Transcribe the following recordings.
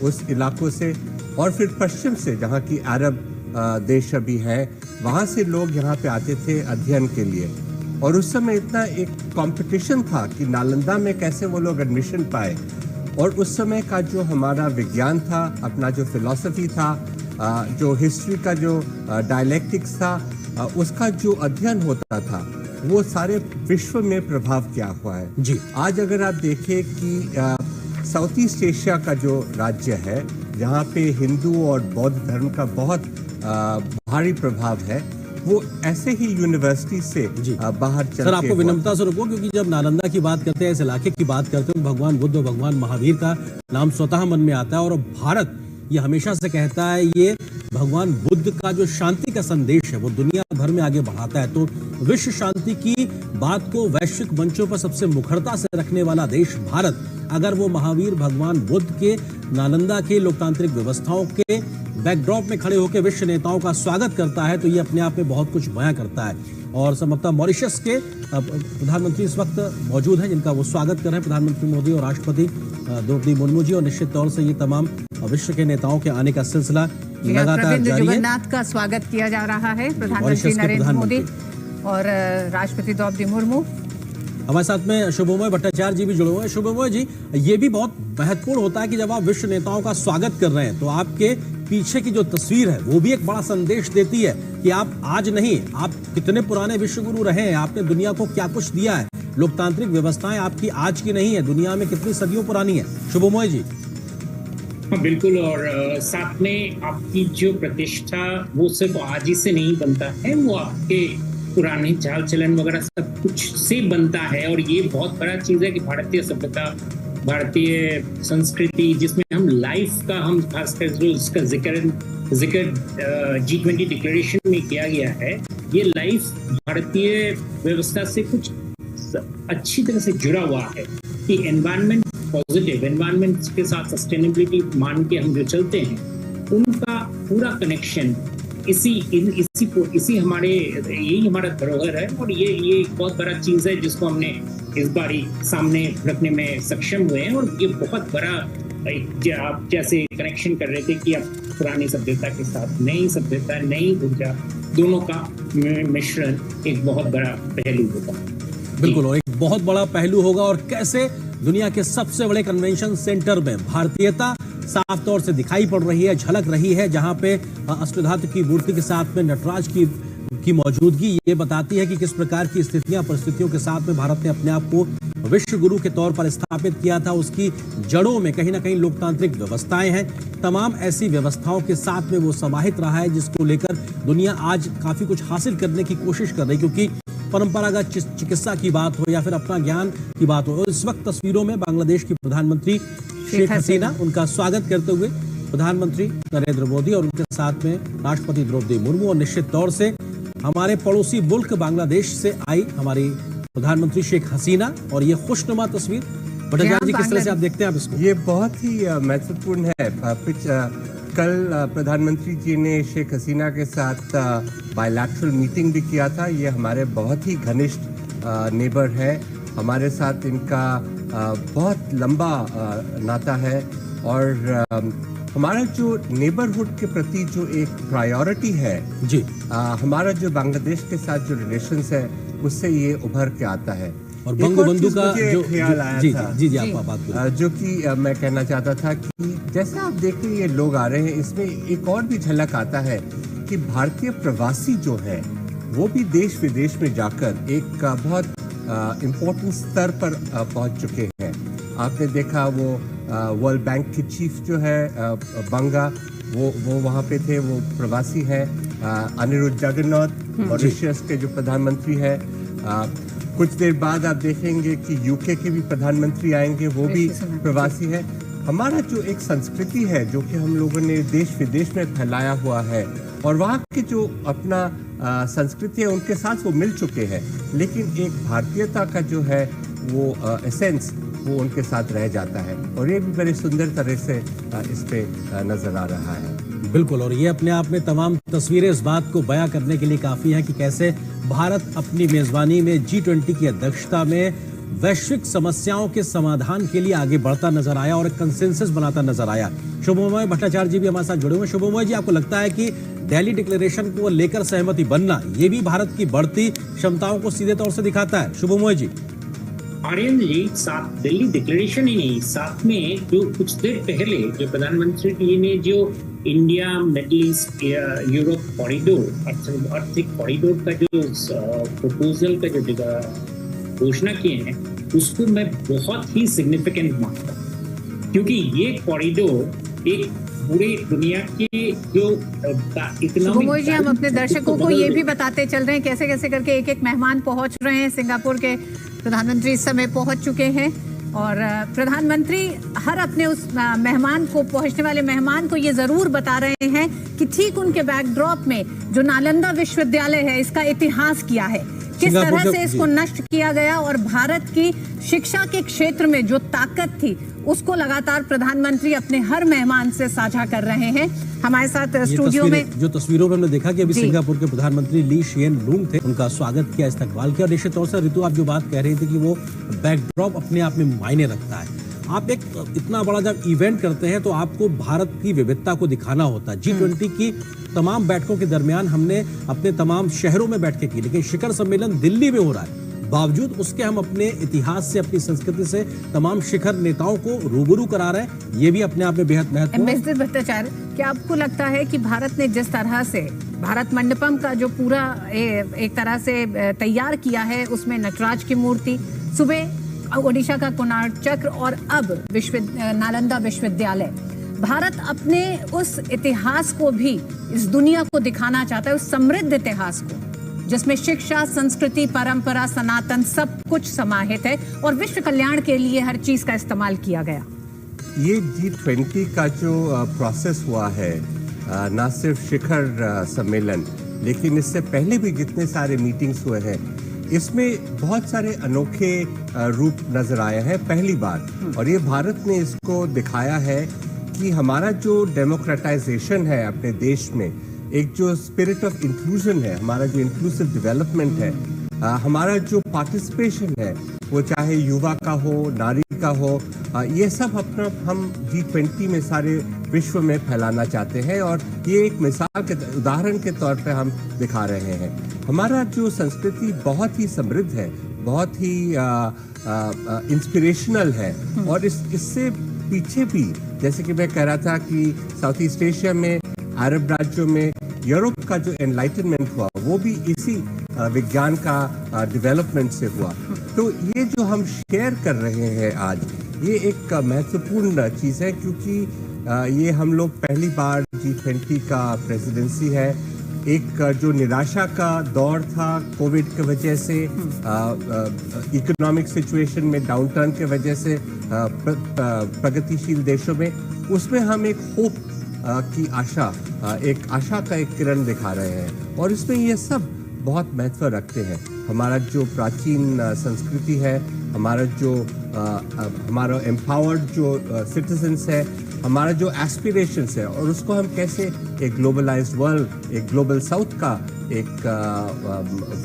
उस इलाकों से, और फिर पश्चिम से जहाँ की अरब देश अभी है, वहाँ से लोग यहाँ पे आते थे अध्ययन के लिए। और उस समय इतना एक कंपटीशन था कि नालंदा में कैसे वो लोग एडमिशन पाए। और उस समय का जो हमारा विज्ञान था, अपना जो फिलॉसफी था, जो हिस्ट्री का जो डायलेक्टिक्स था, उसका जो अध्ययन होता था, वो सारे विश्व में प्रभाव किया हुआ है जी। आज अगर आप देखें कि साउथ ईस्ट एशिया का जो राज्य है, जहाँ पे हिंदू और बौद्ध धर्म का बहुत भारी प्रभाव है, वो ऐसे ही यूनिवर्सिटी से बाहर चल सर, आपको विनम्रता से रुको, क्योंकि जब नालंदा की बात करते हैं, इस इलाके की बात करते हैं, भगवान बुद्ध और भगवान महावीर का नाम स्वतः मन में आता है। और भारत ये हमेशा से कहता है, ये भगवान बुद्ध का जो शांति का संदेश है वो दुनिया भर में आगे बढ़ाता है। तो विश्व शांति की बात को वैश्विक मंचों पर सबसे मुखरता से रखने वाला देश भारत, अगर वो महावीर भगवान बुद्ध के नालंदा के लोकतांत्रिक व्यवस्थाओं के बैकड्रॉप में खड़े होकर विश्व नेताओं का स्वागत करता है, तो ये अपने आप में बहुत कुछ बयां करता है। और संभवतः मॉरिशस के प्रधानमंत्री इस वक्त मौजूद हैं, जिनका वो स्वागत कर रहे हैं, प्रधानमंत्री मोदी और राष्ट्रपति द्रौपदी मुर्मू जी। और निश्चित तौर से ये तमाम विश्व के नेताओं के आने का सिलसिला लगातार जारी है। जगन्नाथ का स्वागत किया जा रहा है, प्रधानमंत्री नरेंद्र मोदी और राष्ट्रपति द्रौपदी मुर्मू। हमारे साथ में शुभमोय भट्टाचार्य जी भी जुड़े हुए हैं। शुभमोय जी, ये भी बहुत महत्वपूर्ण होता है कि जब आप विश्व नेताओं का स्वागत कर रहे हैं तो आपके पीछे की जो तस्वीर है वो भी एक बड़ा संदेश देती है कि आप आज नहीं, आप कितने पुराने विश्व गुरु रहे हैं, आपने दुनिया को क्या कुछ दिया है। लोकतांत्रिक व्यवस्थाएं आपकी आज की नहीं है, दुनिया में कितनी सदियों पुरानी है। शुभमोय जी। हाँ बिल्कुल, और साथ में आपकी जो प्रतिष्ठा वो सिर्फ आज ही से नहीं बनता है, वो आपके पुराने चाल चलन वगैरह सब कुछ से बनता है। और ये बहुत बड़ा चीज है कि भारतीय सभ्यता, भारतीय संस्कृति, जिसमें हम लाइफ का, हम खासकर जो इसका जिक्र G20 डिक्लेरेशन में किया गया है, ये लाइफ भारतीय व्यवस्था से कुछ अच्छी तरह से जुड़ा हुआ है कि एनवायरनमेंट पॉजिटिव, एनवायरनमेंट के साथ सस्टेनेबिलिटी मान के हम जो चलते हैं, उनका पूरा कनेक्शन इसी हमारे, यही हमारा धरोहर है। और ये एक बहुत बड़ा चीज है जिसको हमने इस बारी सामने रखने में सक्षम हुए हैं। और ये बहुत बड़ा, आप जैसे कनेक्शन कर रहे थे कि अब पुरानी सभ्यता के साथ नई सभ्यता, नई ऊर्जा, दोनों का मिश्रण एक बहुत बड़ा पहलू होगा। बिल्कुल, और एक बहुत बड़ा पहलू होगा। और कैसे दुनिया के सबसे बड़े कन्वेंशन सेंटर में भारतीयता साफ तौर से दिखाई पड़ रही है, झलक रही है, जहां पे अष्टधातु की मूर्ति के साथ में नटराज की मौजूदगी ये बताती है कि किस प्रकार की स्थितियां, परिस्थितियों के साथ में भारत ने अपने आप को विश्व गुरु के तौर पर स्थापित किया था। उसकी जड़ों में कहीं ना कहीं लोकतांत्रिक व्यवस्थाएं हैं। तमाम ऐसी व्यवस्थाओं के साथ में वो समाहित रहा है, जिसको लेकर दुनिया आज काफी कुछ हासिल करने की कोशिश कर रही है। क्योंकि परंपरागत चिकित्सा की बात हो या फिर अपना ज्ञान की बात हो, इस वक्त तस्वीरों में बांग्लादेश की प्रधानमंत्री शेख हसीना, उनका स्वागत करते हुए प्रधानमंत्री नरेंद्र मोदी और उनके साथ में राष्ट्रपति द्रौपदी मुर्मू, और निश्चित तौर से हमारे पड़ोसी मुल्क बांग्लादेश से आई हमारी प्रधानमंत्री शेख हसीना। और ये खुशनुमा तस्वीर, भट्टाचार्य जी, किस तरह से आप देखते हैं आप इसको? ये बहुत ही महत्वपूर्ण है। कल प्रधानमंत्री जी ने शेख हसीना के साथ बायलैटरल मीटिंग भी किया था। ये हमारे बहुत ही घनिष्ठ नेबर है, हमारे साथ इनका बहुत लंबा नाता है। और हमारा जो नेबरहुड के प्रति जो एक प्रायोरिटी है जी, हमारा जो बांग्लादेश के साथ जो रिलेशंस है, उससे ये उभर के आता है। और बंगबंधु का जो ख्याल आया जी, था, जी जी, आप बात करें, जो कि मैं कहना चाहता था कि जैसे आप देख रहे हैं ये लोग आ रहे हैं, इसमें एक और भी झलक आता है कि भारतीय प्रवासी जो है वो भी देश विदेश में जाकर एक बहुत इम्पोर्टेंट स्तर पर पहुंच चुके हैं। आपने देखा वो वर्ल्ड बैंक की चीफ जो है बंगा, वो वहाँ पे थे, वो प्रवासी हैं। अनिरुद्ध जगन्नाथ मॉरिशस के जो प्रधानमंत्री है, कुछ देर बाद आप देखेंगे कि यूके के भी प्रधानमंत्री आएंगे, वो भी प्रवासी है। हमारा जो एक संस्कृति है जो कि हम लोगों ने देश विदेश में फैलाया हुआ है, और वहाँ के जो अपना संस्कृति है उनके साथ वो मिल चुके हैं, लेकिन एक भारतीयता का जो है वो एसेंस वो उनके साथ रह जाता है। और ये भी बड़े सुंदर तरह से इस पे नजर आ रहा है। बिल्कुल, और ये अपने आप में तमाम तस्वीरें इस बात को बयां करने के लिए काफी है कि कैसे भारत अपनी मेजबानी में G20 की अध्यक्षता में वैश्विक समस्याओं के समाधान के लिए आगे बढ़ता नजर आया और एक कंसेंसस बनाता नजर आया। शुभमोय भट्टाचार्य जी भी हमारे साथ जुड़े हुए हैं। शुभमोय जी, आपको लगता है कि दिल्ली डिक्लेरेशन को लेकर सहमति बनना ये भी भारत की बढ़ती क्षमताओं को सीधे तौर से दिखाता है? शुभमोय जी। आर्यन जी, साथ दिल्ली डिक्लेरेशन ही नहीं, साथ में जो कुछ देर पहले जो प्रधानमंत्री जी ने जो India middle east Europe corridor आर्थिक कॉरिडोर का जो प्रपोजल का जो घोषणा किए हैं, उसको मैं बहुत ही सिग्निफिकेंट मानता हूँ, क्योंकि ये कॉरिडोर एक पूरे दुनिया के जो इकोनॉमिक जी, हम अपने दर्शकों को ये भी बताते चल रहे हैं कैसे कैसे करके एक एक मेहमान पहुंच रहे हैं। सिंगापुर के प्रधानमंत्री इस समय पहुंच चुके हैं और प्रधानमंत्री हर अपने उस मेहमान को, पहुंचने वाले मेहमान को ये जरूर बता रहे हैं कि ठीक उनके बैकड्रॉप में जो नालंदा विश्वविद्यालय है, इसका इतिहास क्या है, किस तरह से इसको नष्ट किया गया और भारत की शिक्षा के क्षेत्र में जो ताकत थी उसको लगातार प्रधानमंत्री अपने हर मेहमान से साझा कर रहे हैं। हमारे साथ स्टूडियो में जो तस्वीरों में हमने देखा कि अभी सिंगापुर के प्रधानमंत्री ली शिएन लूंग थे, उनका स्वागत किया, इस्तकबाल किया। और निश्चित तौर से ऋतु, आप जो बात कह रही थी कि वो बैकड्रॉप अपने आप में मायने रखता है। आप एक इतना बड़ा जब इवेंट करते हैं तो आपको भारत की विविधता को दिखाना होता है। G20 की तमाम बैठकों के दरमियान हमने अपने तमाम शहरों में बैठकें की, लेकिन शिखर सम्मेलन दिल्ली में हो रहा है। बावजूद उसके हम अपने इतिहास से, अपनी संस्कृति से तमाम शिखर नेताओं को रूबरू करा रहे हैं। ये भी अपने आप में बेहद महत्वपूर्ण है। भट्टाचार्य, क्या आपको लगता है कि भारत ने जिस तरह से भारत मंडपम का जो पूरा एक तरह से तैयार किया है, उसमें नटराज की मूर्ति, सुबह ओडिशा का कोणार्क चक्र और अब नालंदा विश्वविद्यालय, भारत अपने उस इतिहास को भी इस दुनिया को दिखाना चाहता है, उस समृद्ध इतिहास को जिसमें शिक्षा, संस्कृति, परंपरा, सनातन सब कुछ समाहित है और विश्व कल्याण के लिए हर चीज का इस्तेमाल किया गया। ये G20 का जो प्रोसेस हुआ है, ना सिर्फ शिखर सम्मेलन, लेकिन इससे पहले भी जितने सारे मीटिंग्स हुए हैं, इसमें बहुत सारे अनोखे रूप नजर आए हैं पहली बार। और ये भारत ने इसको दिखाया है कि हमारा जो डेमोक्रेटाइजेशन है अपने देश में, एक जो स्पिरिट ऑफ इंक्लूजन है, हमारा जो इंक्लूसिव डेवलपमेंट है, हमारा जो पार्टिसिपेशन है, वो चाहे युवा का हो, नारी का हो, ये सब अपना हम G20 में सारे विश्व में फैलाना चाहते हैं। और ये एक मिसाल के उदाहरण के तौर पे हम दिखा रहे हैं। हमारा जो संस्कृति बहुत ही समृद्ध है, बहुत ही इंस्पिरेशनल है। और इससे पीछे भी, जैसे कि मैं कह रहा था कि साउथ ईस्ट एशिया में, अरब राज्यों में, यूरोप का जो एनलाइटनमेंट हुआ, वो भी इसी विज्ञान का डेवलपमेंट से हुआ। तो ये जो हम शेयर कर रहे हैं आज, ये एक महत्वपूर्ण चीज़ है, क्योंकि ये हम लोग पहली बार G20 का प्रेसिडेंसी है। एक जो निराशा का दौर था कोविड की वजह से, इकोनॉमिक सिचुएशन में डाउनटर्न के वजह से प्रगतिशील देशों में, उसमें हम एक होप की आशा, एक आशा का एक किरण दिखा रहे हैं। और इसमें ये सब बहुत महत्व रखते हैं। हमारा जो प्राचीन संस्कृति है, हमारा एम्पावर्ड जो सिटीजन्स है, हमारा जो एस्पिरेशंस है, और उसको हम कैसे एक ग्लोबलाइज्ड वर्ल्ड, एक ग्लोबल साउथ का एक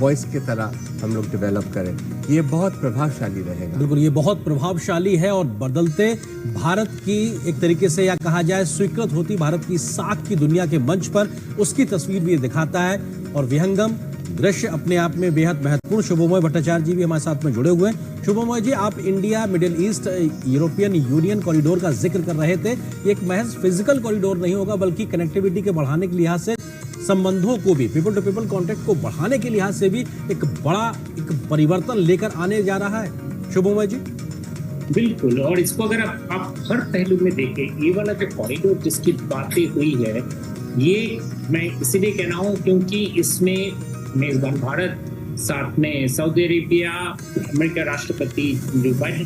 वॉइस की तरह हम लोग डेवलप करें, ये बहुत प्रभावशाली रहेगा। बिल्कुल, ये बहुत प्रभावशाली है और बदलते भारत की, एक तरीके से या कहा जाए स्वीकृत होती भारत की साख की दुनिया के मंच पर, उसकी तस्वीर भी ये दिखाता है। और विहंगम दृश्य अपने आप में बेहद महत्वपूर्ण। शुभमोय भट्टाचार्य जी भी हमारे साथ में जुड़े हुए हैं। शुभमोय जी, आप India middle east European union corridor का जिक्र कर रहे थे। ये एक महज फिजिकल कॉरिडोर नहीं होगा, बल्कि कनेक्टिविटी के बढ़ाने के लिहाज से, संबंधों को भी, पीपल टू पीपल कॉन्टेक्ट को बढ़ाने के लिहाज से भी एक बड़ा एक परिवर्तन लेकर आने जा रहा है। शुभमोय जी। बिल्कुल, और इसको अगर आप हर पहलू में देखें, ये वाला जो कॉरिडोर जिसकी बातें हुई है, ये मैं इसीलिए कह रहा हूँ क्योंकि इसमें मेजबान भारत, साथ में सऊदी अरेबिया, अमेरिका राष्ट्रपति जो बाइडेन,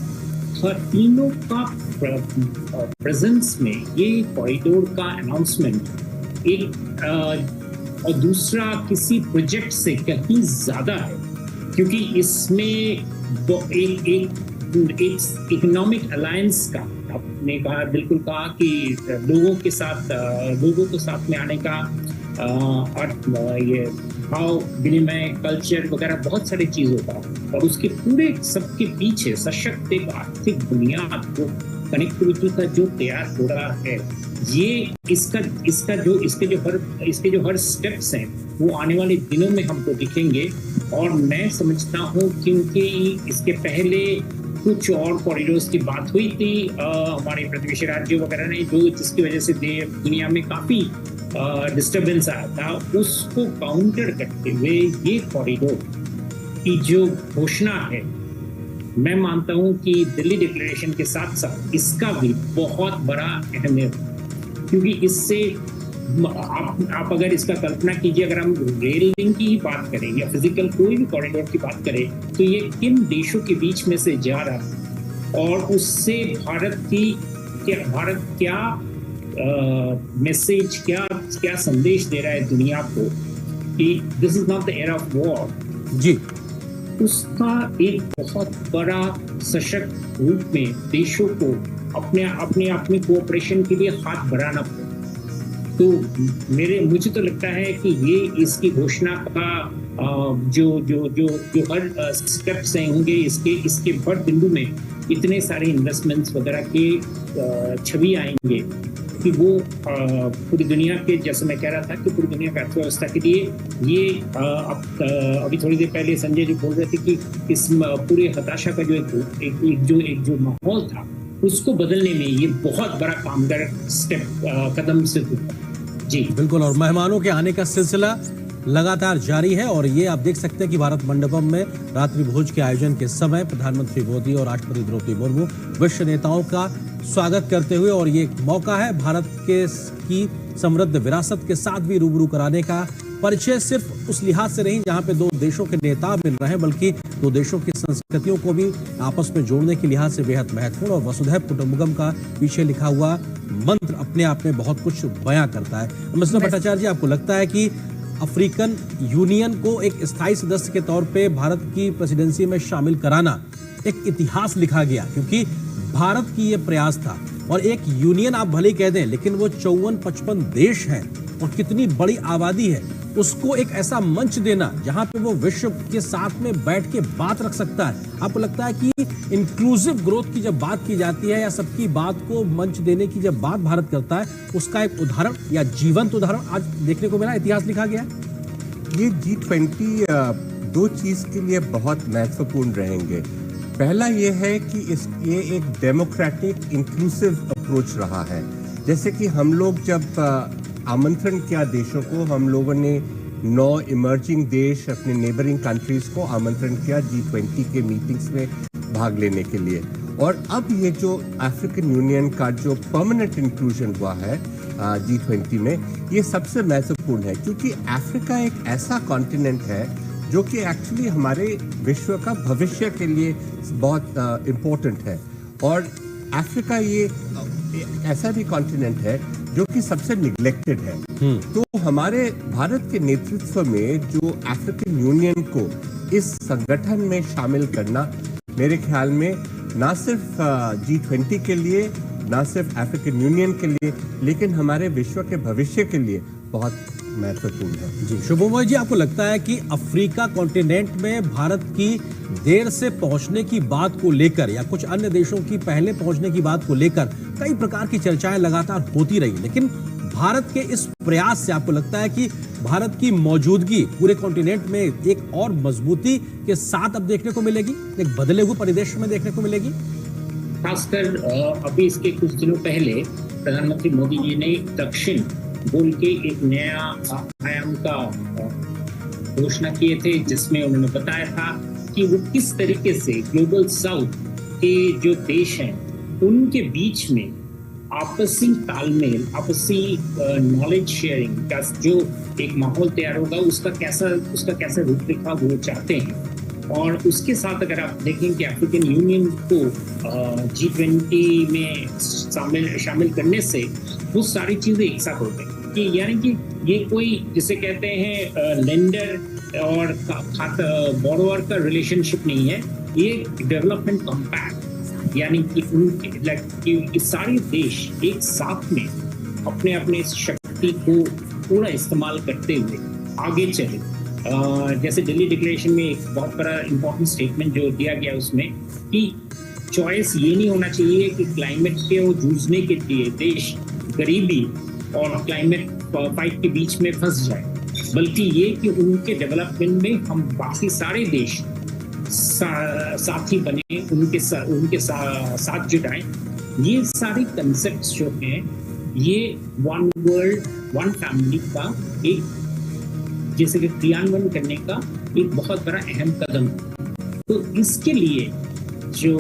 तीनों का प्रेजेंस में ये कॉरिडोर का अनाउंसमेंट एक और दूसरा किसी प्रोजेक्ट से कहीं ज्यादा है, क्योंकि इसमें एक इकोनॉमिक अलायंस का, आपने कहा, बिल्कुल कहा कि लोगों को साथ में आने का, और ये भाव विनिमय, कल्चर वगैरह बहुत सारी चीज होता है। और उसके पूरे सबके पीछे सशक्त एक आर्थिक बुनियाद, जो कनेक्टिविटी का जो तैयार हो रहा है, ये इसके जो हर स्टेप्स हैं वो आने वाले दिनों में हमको दिखेंगे। और मैं समझता हूँ क्योंकि इसके पहले कुछ और कॉरिडोर्स की बात हुई थी हमारे प्रतिवेशी राज्यों वगैरह ने, जो जिसकी वजह से दुनिया में काफी डिस्टर्बेंस आया था, उसको काउंटर करते हुए ये कॉरिडोर की जो घोषणा है, मैं मानता हूं कि दिल्ली डिक्लेरेशन के साथ साथ इसका भी बहुत बड़ा अहमियत है। क्योंकि इससे आप अगर इसका कल्पना कीजिए, अगर हम रेल लिंक की ही बात करें या फिजिकल कोई भी कॉरिडोर की बात करें, तो ये किन देशों के बीच में से जा रहा है और उससे भारत क्या मैसेज, क्या संदेश दे रहा है दुनिया को कि this is not the era of war जी, उसका एक बहुत बड़ा सशक्त रूप में देशों को अपने कोऑपरेशन के लिए हाथ बढ़ाना पड़े। तो मुझे तो लगता है कि ये इसकी घोषणा का जो हर स्टेप्स होंगे इसके बड़ बिंदु में इतने सारे इन्वेस्टमेंट्स वगैरह के छवि आएंगे कि वो पूरी दुनिया के, जैसे मैं कह रहा था कि पूरी दुनिया की अर्थव्यवस्था के लिए ये अभी थोड़ी देर पहले संजय जी बोल रहे थे कि इस पूरे हताशा का जो माहौल था उसको बदलने में ये बहुत बड़ा कामगार कदम सिद्ध हुआ। जी बिल्कुल, और मेहमानों के आने का सिलसिला लगातार जारी है और ये आप देख सकते हैं कि भारत मंडपम में रात्रि भोज के आयोजन के समय प्रधानमंत्री मोदी और राष्ट्रपति द्रौपदी मुर्मू विश्व नेताओं का स्वागत करते हुए, और ये एक मौका है भारत की समृद्ध विरासत के साथ भी रूबरू कराने का। परिचय सिर्फ उस लिहाज से नहीं जहां पे दो देशों के नेता मिल रहे हैं, बल्कि दो देशों की संस्कृतियों को भी आपस में जोड़ने के लिहाज से बेहद महत्वपूर्ण। और वसुधैव कुटुंबकम का पीछे लिखा हुआ मंत्र अपने आप में बहुत कुछ बयां करता है। मिस्टर भट्टाचार्य जी, आपको लगता है कि अफ्रीकन यूनियन को एक स्थायी सदस्य के तौर पे भारत की प्रेसिडेंसी में शामिल कराना एक इतिहास लिखा गया, क्योंकि भारत की ये प्रयास था। और एक यूनियन आप भले ही कह दें, लेकिन वो 54-55 देश हैं और कितनी बड़ी आबादी है, उसको एक ऐसा मंच देना जहां पे वो विश्व के साथ में बैठ के बात रख सकता है। आपको लगता है कि इंक्लूसिव ग्रोथ की जब बात की जाती है या सबकी बात को मंच देने की जब बात भारत करता है, उसका एक उदाहरण या जीवंत उदाहरण आज देखने को मिला, इतिहास लिखा गया? ये G20 दो चीज के लिए बहुत महत्वपूर्ण रहेंगे। पहला ये है कि ये एक डेमोक्रेटिक इंक्लूसिव अप्रोच रहा है। जैसे कि हम लोग जब आमंत्रण किया देशों को, हम लोगों ने 9 इमर्जिंग देश, अपने नेबरिंग कंट्रीज को आमंत्रण किया G20 के मीटिंग्स में भाग लेने के लिए। और अब ये जो अफ्रीकन यूनियन का जो परमानेंट इंक्लूजन हुआ है G20 में, ये सबसे महत्वपूर्ण है, क्योंकि अफ्रीका एक ऐसा कॉन्टिनेंट है जो कि एक्चुअली हमारे विश्व का भविष्य के लिए बहुत इम्पोर्टेंट है। और अफ्रीका ये ऐसा भी कॉन्टिनेंट है जो कि सबसे निग्लेक्टेड है। तो हमारे भारत के नेतृत्व में जो अफ्रीकन यूनियन को इस संगठन में शामिल करना, मेरे ख्याल में ना सिर्फ G20 के लिए, ना सिर्फ अफ्रीकन यूनियन के लिए, लेकिन हमारे विश्व के भविष्य के लिए बहुत महत्वपूर्ण है। जी शुभमोय जी, आपको लगता है कि अफ्रीका कॉन्टिनेंट में भारत की देर से पहुंचने की बात को लेकर या कुछ अन्य देशों की पहले पहुंचने की बात को लेकर कई प्रकार की चर्चाएं लगातार होती रही, लेकिन भारत के इस प्रयास से आपको लगता है कि भारत की मौजूदगी पूरे कॉन्टिनेंट में एक और मजबूती के साथ अब देखने को मिलेगी, एक बदले हुए परिदृश्य में देखने को मिलेगी? खासकर अभी इसके कुछ दिनों पहले प्रधानमंत्री मोदी जी ने दक्षिण बोल के एक नया आयाम का घोषणा किए थे, जिसमें उन्होंने बताया था कि वो किस तरीके से ग्लोबल साउथ के जो देश हैं उनके बीच में आपसी तालमेल, आपसी नॉलेज शेयरिंग का जो एक माहौल तैयार होगा, उसका कैसा रूपरेखा वो चाहते हैं। और उसके साथ अगर आप देखें कि अफ्रीकन यूनियन को G20 में शामिल करने से वो सारी चीजें एक साथ हो गई, कि यानी कि ये कोई जिसे कहते हैं लेंडर और बोरोवर का रिलेशनशिप नहीं है, ये डेवलपमेंट कॉम्पैक्ट, यानी कि सारे देश एक साथ में अपने अपने शक्ति को पूरा इस्तेमाल करते हुए आगे चले। जैसे दिल्ली डिक्लेरेशन में एक बहुत बड़ा इंपॉर्टेंट स्टेटमेंट जो दिया गया उसमें कि चॉइस ये नहीं होना चाहिए कि क्लाइमेट के वो जूझने के लिए देश गरीबी और क्लाइमेट फाइट के बीच में फंस जाए, बल्कि ये कि उनके डेवलपमेंट में हम बाकी सारे देश साथी बने, उनके साथ जुटाएं। ये सारे कंसेप्ट्स जो हैं ये वन वर्ल्ड वन फैमिली का एक जैसे कि क्रियान्वयन करने का एक बहुत बड़ा अहम कदम। तो इसके लिए जो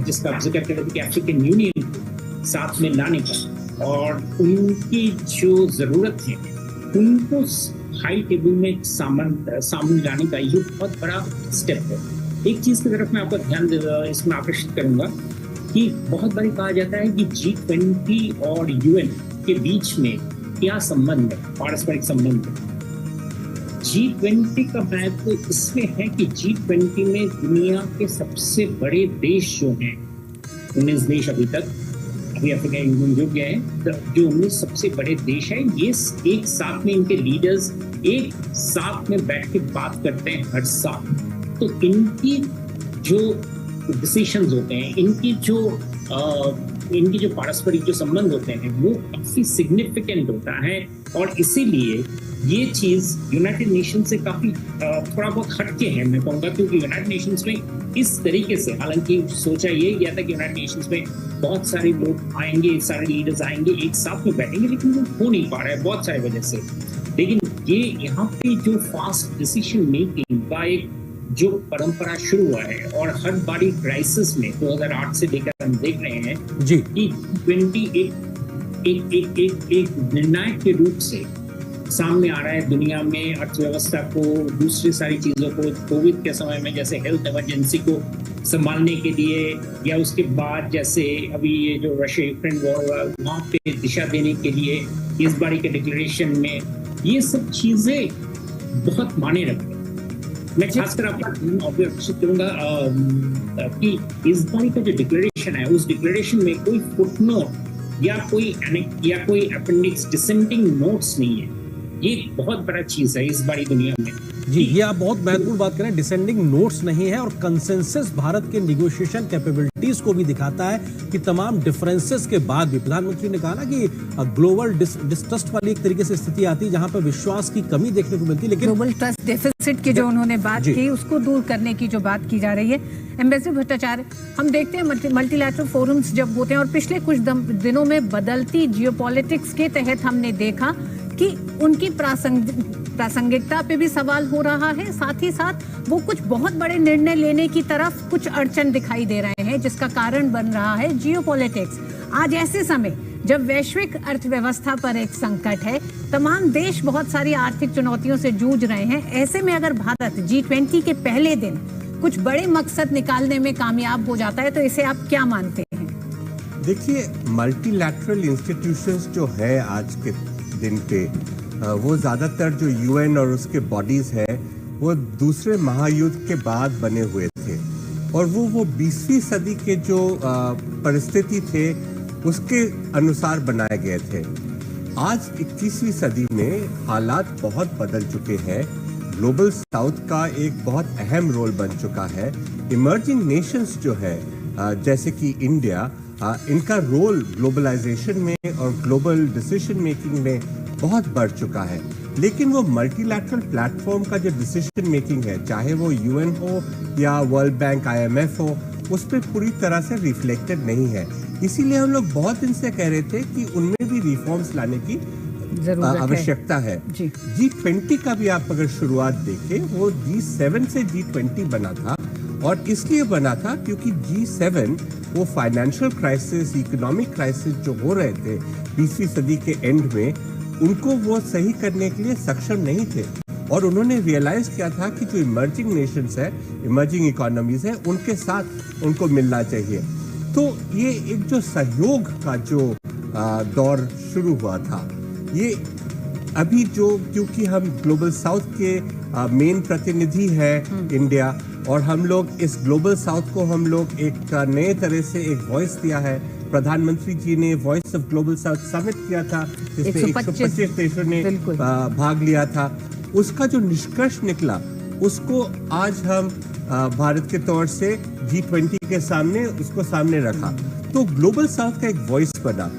जिसका जिक्र कर कि अफ्रीकन यूनियन को साथ में लाने का और उनकी जो जरूरत है उनको हाई टेबल में सामने लाने का ये बहुत बड़ा स्टेप है। एक चीज की तरफ मैं आपका ध्यान इसमें आकर्षित करूंगा कि बहुत बार कहा जाता है कि G20 और UN के बीच में क्या संबंध है, पारस्परिक संबंध है। G20 का महत्व इसमें है कि G20 में दुनिया के सबसे बड़े देश जो हैं 19 देश अभी अफ्रीका यूनियन जुड़ गए हैं, जो 19 सबसे बड़े देश हैं, ये एक साथ में इनके लीडर्स एक साथ में बैठ के बात करते हैं हर साल। तो इनकी जो डिसीजंस होते हैं, इनकी जो पारस्परिक जो संबंध होते हैं वो काफी सिग्निफिकेंट होता है। और इसीलिए ये चीज यूनाइटेड नेशन से काफी थोड़ा बहुत हटके है मैं कहूँगा, क्योंकि यूनाइटेड नेशंस में इस तरीके से, हालांकि सोचा ये गया था कि यूनाइटेड नेशंस में बहुत सारे लोग आएंगे, सारे लीडर्स आएंगे, एक साथ में बैठेंगे, लेकिन वो हो नहीं पा रहा है बहुत सारी वजह से। लेकिन ये यहाँ पे जो फास्ट डिसीजन मेकिंग का एक जो परंपरा शुरू हुआ है और हर बारी क्राइसिस में 2008 से लेकर हम देख रहे हैं जी कि 20 एक निर्णायक के रूप से सामने आ रहा है दुनिया में, अर्थव्यवस्था को, दूसरी सारी चीजों को, कोविड के समय में जैसे हेल्थ इमरजेंसी को संभालने के लिए, या उसके बाद जैसे अभी ये जो रशिया यूक्रेन वॉर हुआ वहाँ पे दिशा देने के लिए इस बारी के डिक्लेरेशन में ये सब चीजें बहुत माने रखती हैं। मैं खासकर आपको आकर्षित करूंगा कि इस बारी का जो डिक्लेरेशन है उस डिक्लेरेशन में कोई फुटनोट या कोई अपेंडिक्स डिसेंडिंग नोट्स नहीं है। ये बहुत बड़ा चीज है इस बारी दुनिया में। जी, ये आप बहुत महत्वपूर्ण बात करें, डिसेंडिंग नोट्स नहीं है और कंसेंसस भारत के निगोशिएशन कैपेबिलिटीज को भी दिखाता है कि तमाम डिफरेंसेस के बाद भी प्रधानमंत्री ने कहा ना कि ग्लोबल डिस्ट्रस्ट वाली एक तरीके से स्थिति आती है जहां पर विश्वास की कमी देखने को मिलती है, लेकिन ग्लोबल ट्रस्ट डेफिसिट की जो उन्होंने बात की उसको दूर करने की जो बात की जा रही है। एम्बेसडर भट्टाचार्य, हम देखते हैं मल्टीलैटरल फोरम्स जब होते हैं और पिछले कुछ दिनों में बदलती जियोपॉलिटिक्स के तहत हमने देखा कि उनकी प्रासंगिकता पे भी सवाल हो रहा है, साथ ही साथ वो कुछ बहुत बड़े निर्णय लेने की तरफ कुछ अड़चन दिखाई दे रहे हैं, जिसका कारण बन रहा है जियोपॉलिटिक्स। आज ऐसे समय जब वैश्विक अर्थव्यवस्था पर एक संकट है, तमाम देश बहुत सारी आर्थिक चुनौतियों से जूझ रहे हैं, ऐसे में अगर भारत G20 के पहले दिन कुछ बड़े मकसद निकालने में कामयाब हो जाता है तो इसे आप क्या मानते हैं? देखिए, मल्टीलैटरल इंस्टीट्यूशंस जो है आज के दिन पे वो ज़्यादातर जो UN और उसके बॉडीज है वो दूसरे महायुद्ध के बाद बने हुए थे और वो 20वीं सदी के जो परिस्थिति थे उसके अनुसार बनाए गए थे। आज 21वीं सदी में हालात बहुत बदल चुके हैं। ग्लोबल साउथ का एक बहुत अहम रोल बन चुका है। इमर्जिंग नेशंस जो है जैसे कि इंडिया, इनका रोल ग्लोबलाइजेशन में और ग्लोबल डिसीजन मेकिंग में बहुत बढ़ चुका है। लेकिन वो मल्टीलैटरल प्लेटफॉर्म का जो डिसीजन मेकिंग है, चाहे वो UN हो या वर्ल्ड बैंक IMF हो, उस पर पूरी तरह से रिफ्लेक्टेड नहीं है। इसीलिए हम लोग बहुत दिन से कह रहे थे कि उनमें भी रिफॉर्म्स लाने की आवश्यकता है। G20 का भी आप अगर शुरुआत देखें, वो G7 से G20 बना था और इसलिए बना था क्योंकि G7 वो फाइनेंशियल क्राइसिस, इकोनॉमिक क्राइसिस जो हो रहे थे 20वीं सदी के एंड में, उनको वो सही करने के लिए सक्षम नहीं थे और उन्होंने रियलाइज किया था कि जो इमर्जिंग नेशंस है, इमर्जिंग इकोनॉमीज है, उनके साथ उनको मिलना चाहिए। तो ये एक जो सहयोग का जो दौर शुरू हुआ था, ये अभी जो, क्योंकि हम ग्लोबल साउथ के मेन प्रतिनिधि है इंडिया, और हम लोग इस ग्लोबल साउथ को हम लोग एक नए तरह से एक वॉइस दिया है। प्रधानमंत्री जी ने voice of global south summit किया था जिसमें 125 देशों ने भाग लिया था। उसका जो निष्कर्ष निकला उसको आज हम भारत के तौर से G20 के सामने उसको सामने रखा, तो ग्लोबल साउथ का एक वॉइस बना।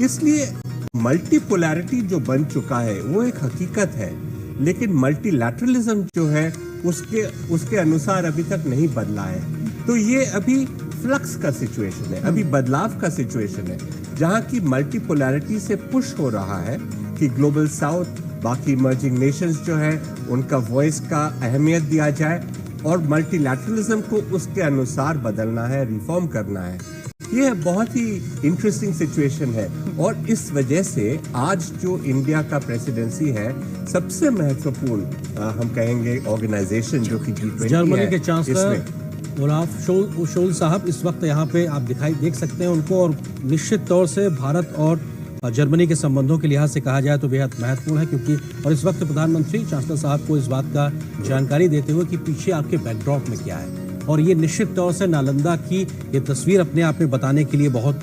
इसलिए मल्टीपोलैरिटी जो बन चुका है वो एक हकीकत है, लेकिन मल्टीलैटरलिज्म जो है उसके अनुसार अभी तक नहीं बदला है। तो ये अभी फ्लक्स का सिचुएशन है, अभी बदलाव का सिचुएशन है, जहां की मल्टीपोलैरिटी से पुश हो रहा है कि ग्लोबल साउथ, बाकी इमर्जिंग नेशंस जो है उनका वॉइस का अहमियत दिया जाए और मल्टीलैटरलिज्म को उसके अनुसार बदलना है, रिफॉर्म करना है। ये बहुत ही इंटरेस्टिंग सिचुएशन है और इस वजह से आज जो इंडिया का प्रेसिडेंसी है सबसे महत्वपूर्ण हम कहेंगे ऑर्गेनाइजेशन जो कि G20 जर्मनी के चांसलर ओलाफ शोल्ज साहब इस वक्त यहाँ पे आप देख सकते हैं उनको, और निश्चित तौर से भारत और जर्मनी के संबंधों के लिहाज से कहा जाए तो बेहद महत्वपूर्ण है, क्योंकि और इस वक्त प्रधानमंत्री चांसलर साहब को इस बात का जानकारी देते हुए कि पीछे आपके बैकड्रॉप में क्या है, और ये निश्चित तौर से नालंदा की ये तस्वीर अपने आप में बताने के लिए बहुत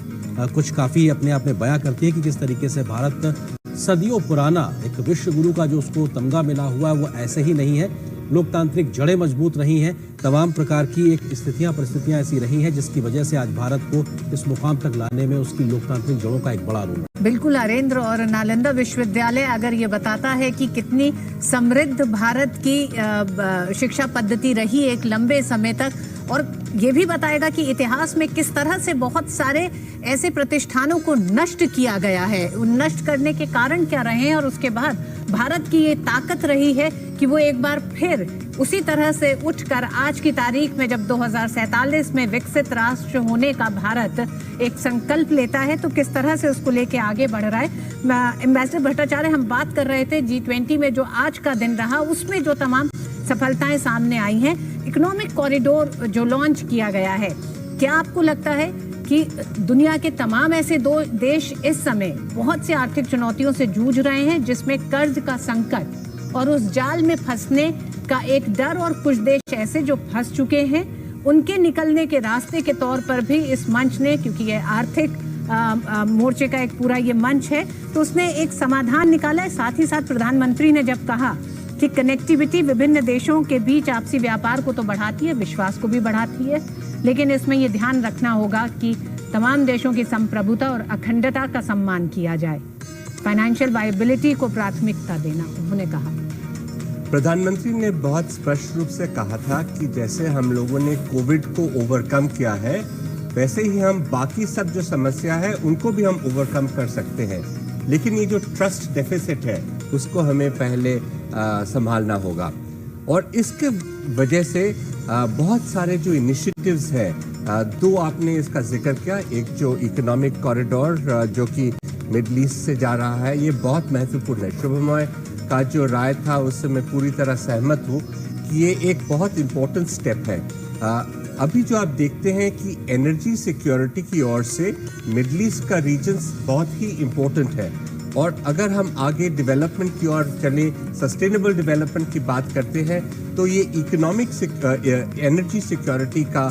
कुछ काफ़ी अपने आप में बयां करती है कि किस तरीके से भारत सदियों पुराना एक विश्व गुरु का जो उसको तमगा मिला हुआ है वो ऐसे ही नहीं है। लोकतांत्रिक जड़ें मजबूत रही हैं, तमाम प्रकार की एक परिस्थितियां ऐसी रही हैं जिसकी वजह से आज भारत को इस मुकाम तक लाने में उसकी लोकतांत्रिक जड़ों का एक बड़ा रोल है। बिल्कुल अरेंद्र, और नालंदा विश्वविद्यालय अगर ये बताता है कि कितनी समृद्ध भारत की शिक्षा पद्धति रही एक लंबे समय तक, और ये भी बताएगा कि इतिहास में किस तरह से बहुत सारे ऐसे प्रतिष्ठानों को नष्ट किया गया है, उन नष्ट करने के कारण क्या रहे हैं, और उसके बाद भारत की ये ताकत रही है कि वो एक बार फिर उसी तरह से उठकर आज की तारीख में जब 2047 में विकसित राष्ट्र होने का भारत एक संकल्प लेता है तो किस तरह से उसको लेके आगे बढ़ रहा है। एम्बेसडर भट्टाचार्य, हम बात कर रहे थे G20 में जो आज का दिन रहा उसमें जो तमाम सफलताएं सामने आई हैं, इकोनॉमिक कॉरिडोर जो लॉन्च किया गया है, क्या आपको लगता है कि दुनिया के तमाम ऐसे दो देश इस समय बहुत सी आर्थिक चुनौतियों से जूझ रहे हैं जिसमें कर्ज का संकट और उस जाल में फंसने का एक डर, और कुछ देश ऐसे जो फंस चुके हैं उनके निकलने के रास्ते के तौर पर भी इस मंच ने, क्योंकि ये आर्थिक मोर्चे का एक पूरा ये मंच है, तो उसने एक समाधान निकाला है। साथ ही साथ प्रधानमंत्री ने जब कहा कि कनेक्टिविटी विभिन्न देशों के बीच आपसी व्यापार को तो बढ़ाती है, विश्वास को भी बढ़ाती है, लेकिन इसमें यह ध्यान रखना होगा कि तमाम देशों की संप्रभुता और अखंडता का सम्मान किया जाए, फाइनेंशियल वायबिलिटी को प्राथमिकता देना, उन्होंने कहा। प्रधानमंत्री ने बहुत स्पष्ट रूप से कहा था कि जैसे हम लोगों ने कोविड को ओवरकम किया है वैसे ही हम बाकी सब जो समस्या है उनको भी हम ओवरकम कर सकते हैं, लेकिन ये जो ट्रस्ट डेफिसिट है उसको हमें पहले संभालना होगा। और इसके वजह से बहुत सारे जो इनिशिएटिव्स हैं, दो आपने इसका जिक्र किया, एक जो इकोनॉमिक कॉरिडोर जो कि मिडल ईस्ट से जा रहा है, ये बहुत महत्वपूर्ण है। शुभमय का जो राय था उससे मैं पूरी तरह सहमत हूँ कि ये एक बहुत इम्पोर्टेंट स्टेप है। अभी जो आप देखते हैं कि एनर्जी सिक्योरिटी की ओर से मिडल ईस्ट का रीजन बहुत ही इम्पोर्टेंट है, और अगर हम आगे डेवलपमेंट की ओर चले, सस्टेनेबल डेवलपमेंट की बात करते हैं, तो ये इकोनॉमिक एनर्जी सिक्योरिटी का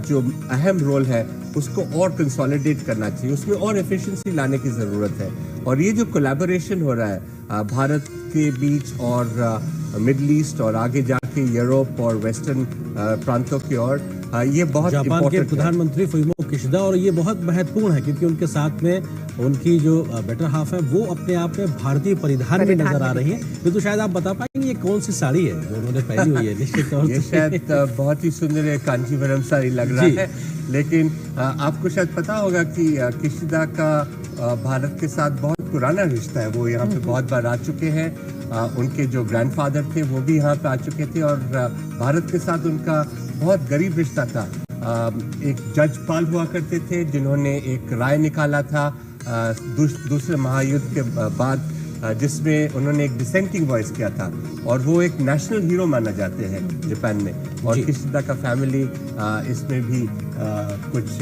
जो अहम रोल है उसको और कंसोलिडेट करना चाहिए, उसमें और एफिशिएंसी लाने की ज़रूरत है। और ये जो कोलैबोरेशन हो रहा है भारत के बीच और मिडल ईस्ट और आगे जाके यूरोप और वेस्टर्न प्रांतों की ओर, ये बहुत जापान के प्रधानमंत्री फुमियो किशिदा, और ये बहुत महत्वपूर्ण है क्योंकि उनके साथ में उनकी जो बेटर हाफ है वो अपने आप में भारतीय परिधान में नजर आ रही है। तो शायद आप बता पाएंगे ये कौन सी साड़ी है जो उन्होंने पहनी हुई है? निश्चित तौर ये शायद बहुत ही सुंदर कांचीवरम साड़ी लग रहा है, लेकिन आपको शायद पता होगा कि किशिदा का भारत के साथ बहुत पुराना रिश्ता है। वो यहाँ पे बहुत बार आ चुके हैं, उनके जो ग्रैंडफादर थे वो भी यहाँ पे आ चुके थे, और भारत के साथ उनका बहुत गरीब रिश्ता था। एक जज पाल हुआ करते थे जिन्होंने एक राय निकाला था दूसरे महायुद्ध के बाद, जिसमें उन्होंने एक डिसेंटिंग वॉइस किया था, और वो एक नेशनल हीरो माना जाते हैं जापान में। और किशिदा का फैमिली इसमें भी कुछ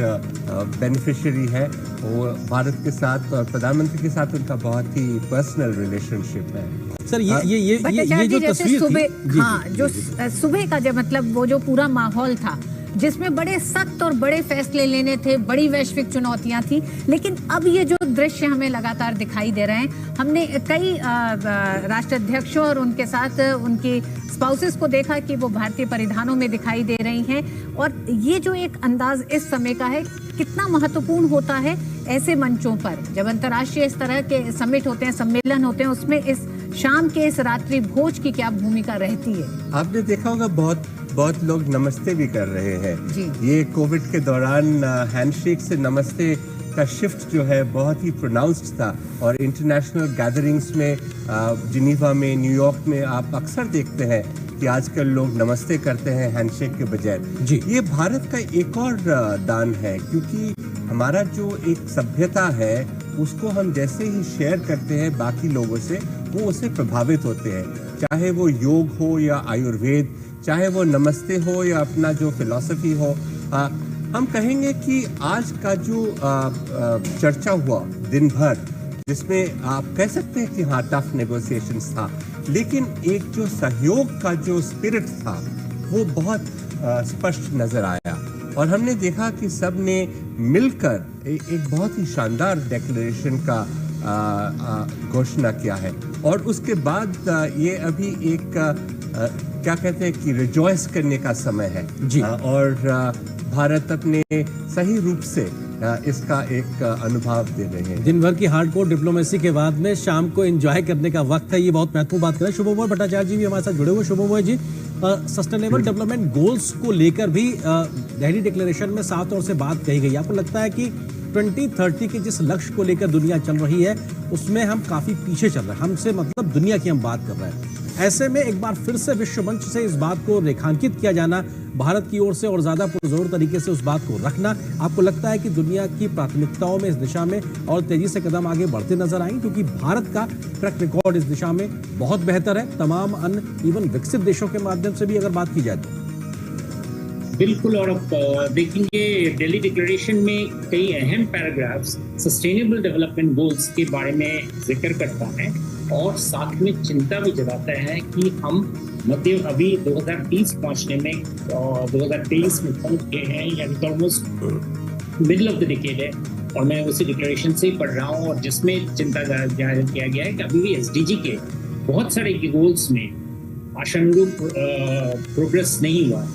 बेनिफिशियरी है। वो भारत के साथ और प्रधानमंत्री के साथ उनका बहुत ही पर्सनल रिलेशनशिप है। सर ये जो तस्वीर सुबह, हाँ, जो सुबह का जब मतलब वो जो पूरा माहौल था जिसमें बड़े सख्त और बड़े फैसले लेने थे, बड़ी वैश्विक चुनौतियां थी। लेकिन अब ये जो दृश्य हमें लगातार दिखाई दे रहे हैं, हमने कई राष्ट्राध्यक्षों और उनके साथ उनकी स्पाउसेस को देखा कि वो भारतीय परिधानों में दिखाई दे रही हैं। और ये जो एक अंदाज इस समय का है, कितना महत्वपूर्ण होता है ऐसे मंचों पर, जब अंतर्राष्ट्रीय इस तरह के समिट होते हैं, सम्मेलन होते हैं, उसमें इस शाम के इस रात्रि भोज की क्या भूमिका रहती है? आपने देखा होगा बहुत लोग नमस्ते भी कर रहे हैं जी। ये कोविड के दौरान हैंडशेक से नमस्ते का शिफ्ट जो है बहुत ही प्रोनाउंस्ड था। और इंटरनेशनल गैदरिंग्स में जिनीवा में, न्यूयॉर्क में आप अक्सर देखते हैं कि आजकल लोग नमस्ते करते हैं हैंडशेक के बजाय। जी। ये भारत का एक और दान है, क्योंकि हमारा जो एक सभ्यता है उसको हम जैसे ही शेयर करते हैं बाकी लोगों से, वो उससे प्रभावित होते हैं। चाहे वो योग हो या आयुर्वेद, चाहे वो नमस्ते हो या अपना जो फिलॉसफी हो। हम कहेंगे कि आज का जो चर्चा हुआ दिन भर, जिसमें आप कह सकते हैं कि हाँ टफ नेगोशिएशंस था, लेकिन एक जो सहयोग का जो स्पिरिट था वो बहुत स्पष्ट नजर आया। और हमने देखा कि सब ने मिलकर एक बहुत ही शानदार डिक्लेरेशन का घोषणा किया है। और उसके बाद ये अभी एक क्या कहते हैं कि रिजॉइस करने का समय है जी। और भारत अपने सही रूप से इसका एक अनुभव दे रहे हैं। दिन भर की हार्डकोर डिप्लोमेसी के बाद में शाम को एंजॉय करने का वक्त है, ये बहुत महत्वपूर्ण बात करें। शुभमोय भट्टाचार्य जी भी हमारे साथ जुड़े हुए। शुभमोय जी, सस्टेनेबल डेवलपमेंट गोल्स को लेकर भी दिल्ली डिक्लेरेशन में साफ तौर से बात कही गई। आपको लगता है कि 2030 के जिस लक्ष्य को लेकर दुनिया चल रही है उसमें हम काफी पीछे चल रहे हैं? हमसे मतलब दुनिया की हम बात कर रहे हैं। ऐसे में एक बार फिर से विश्व मंच से इस बात को रेखांकित किया जाना भारत की ओर से और ज्यादा पुरजोर तरीके से उस बात को रखना, आपको लगता है कि दुनिया की प्राथमिकताओं में इस दिशा में और तेजी से कदम आगे बढ़ते नजर आएंगे? क्योंकि भारत का ट्रैक रिकॉर्ड इस दिशा में बहुत बेहतर है, तमाम अन्य इवन विकसित देशों के माध्यम से भी अगर बात की जाए तो। बिल्कुल। और अब देखेंगे दिल्ली डिक्लेरेशन में कई अहम पैराग्राफ्स सस्टेनेबल डेवलपमेंट गोल्स के बारे में जिक्र करता है और साथ में चिंता भी जताता है कि हम मध्य अभी 2030 पहुंचने में 2023 में पहुंच गए हैं, यानी almost middle of the decade है। और मैं उसी डिक्लेरेशन से ही पढ़ रहा हूँ और जिसमें चिंता जाहिर किया गया है कि अभी भी एसडीजी के बहुत सारे गोल्स में आशानुरूप प्रोग्रेस नहीं हुआ।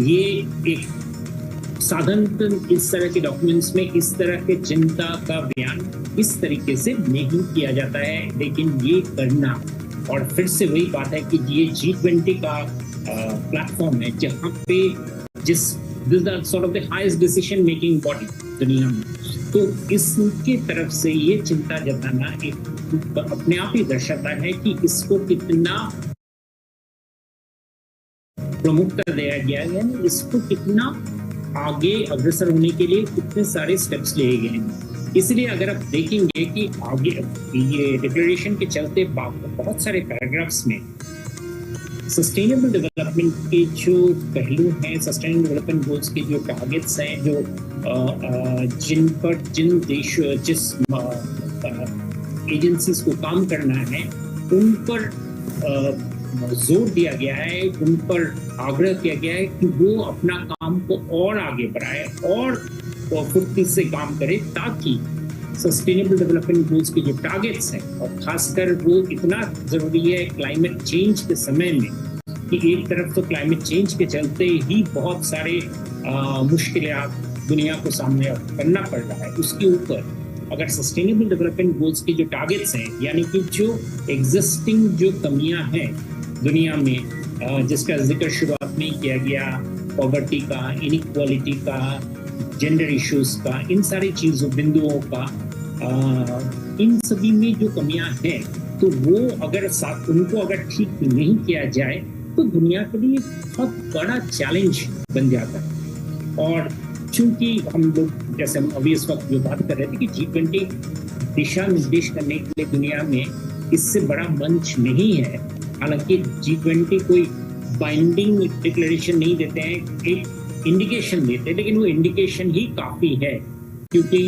ये एक साधारण इस तरह के डॉक्यूमेंट्स में इस तरह के चिंता का बयान इस तरीके से नहीं किया जाता है, लेकिन ये करना, और फिर से वही बात है कि ये G20 का प्लेटफॉर्म है जहाँ पे this sort of the highest decision making body दुनिया में, तो इसके तरफ से ये चिंता जताना एक अपने आप ही दर्शाता है कि इसको कितना प्रमुखता दिया गया है, इसको कितना आगे अग्रसर होने के लिए कितने सारे स्टेप्स लिए गए हैं। इसलिए अगर आप देखेंगे कि आगे ये डिक्लेरेशन के चलते बहुत सारे पैराग्राफ्स में सस्टेनेबल डेवलपमेंट के जो पहलू हैं, सस्टेनेबल डेवलपमेंट गोल्स के जो टारगेट्स हैं, जो जिन देश जिस एजेंसीज को काम करना है उन पर जोर दिया गया है, उन पर आग्रह किया गया है कि वो अपना काम को और आगे बढ़ाए और फुर्ती से काम करे, ताकि सस्टेनेबल डेवलपमेंट गोल्स के जो टारगेट्स हैं, और खासकर वो इतना जरूरी है क्लाइमेट चेंज के समय में कि एक तरफ तो क्लाइमेट चेंज के चलते ही बहुत सारे मुश्किलें दुनिया को सामने करना पड़ रहा है, उसके ऊपर अगर सस्टेनेबल डेवलपमेंट गोल्स के जो टारगेट्स हैं, यानी कि जो एग्जिस्टिंग जो कमियां हैं दुनिया में, जिसका जिक्र शुरुआत में किया गया, पॉवर्टी का, इनइक्वालिटी का, जेंडर इश्यूज का, इन सारी चीजों बिंदुओं का, इन सभी में जो कमियां हैं, तो वो अगर उनको अगर ठीक नहीं किया जाए तो दुनिया के लिए बहुत बड़ा चैलेंज बन जाता है। और चूंकि हम लोग जैसे हम अभी इस वक्त जो बात कर रहे थे कि G20 दिशा निर्देश करने के लिए दुनिया में इससे बड़ा मंच नहीं है। हालांकि G20 कोई बाइंडिंग डिक्लेरेशन नहीं देते हैं, एक इंडिकेशन देते हैं, लेकिन वो इंडिकेशन ही काफी है, क्योंकि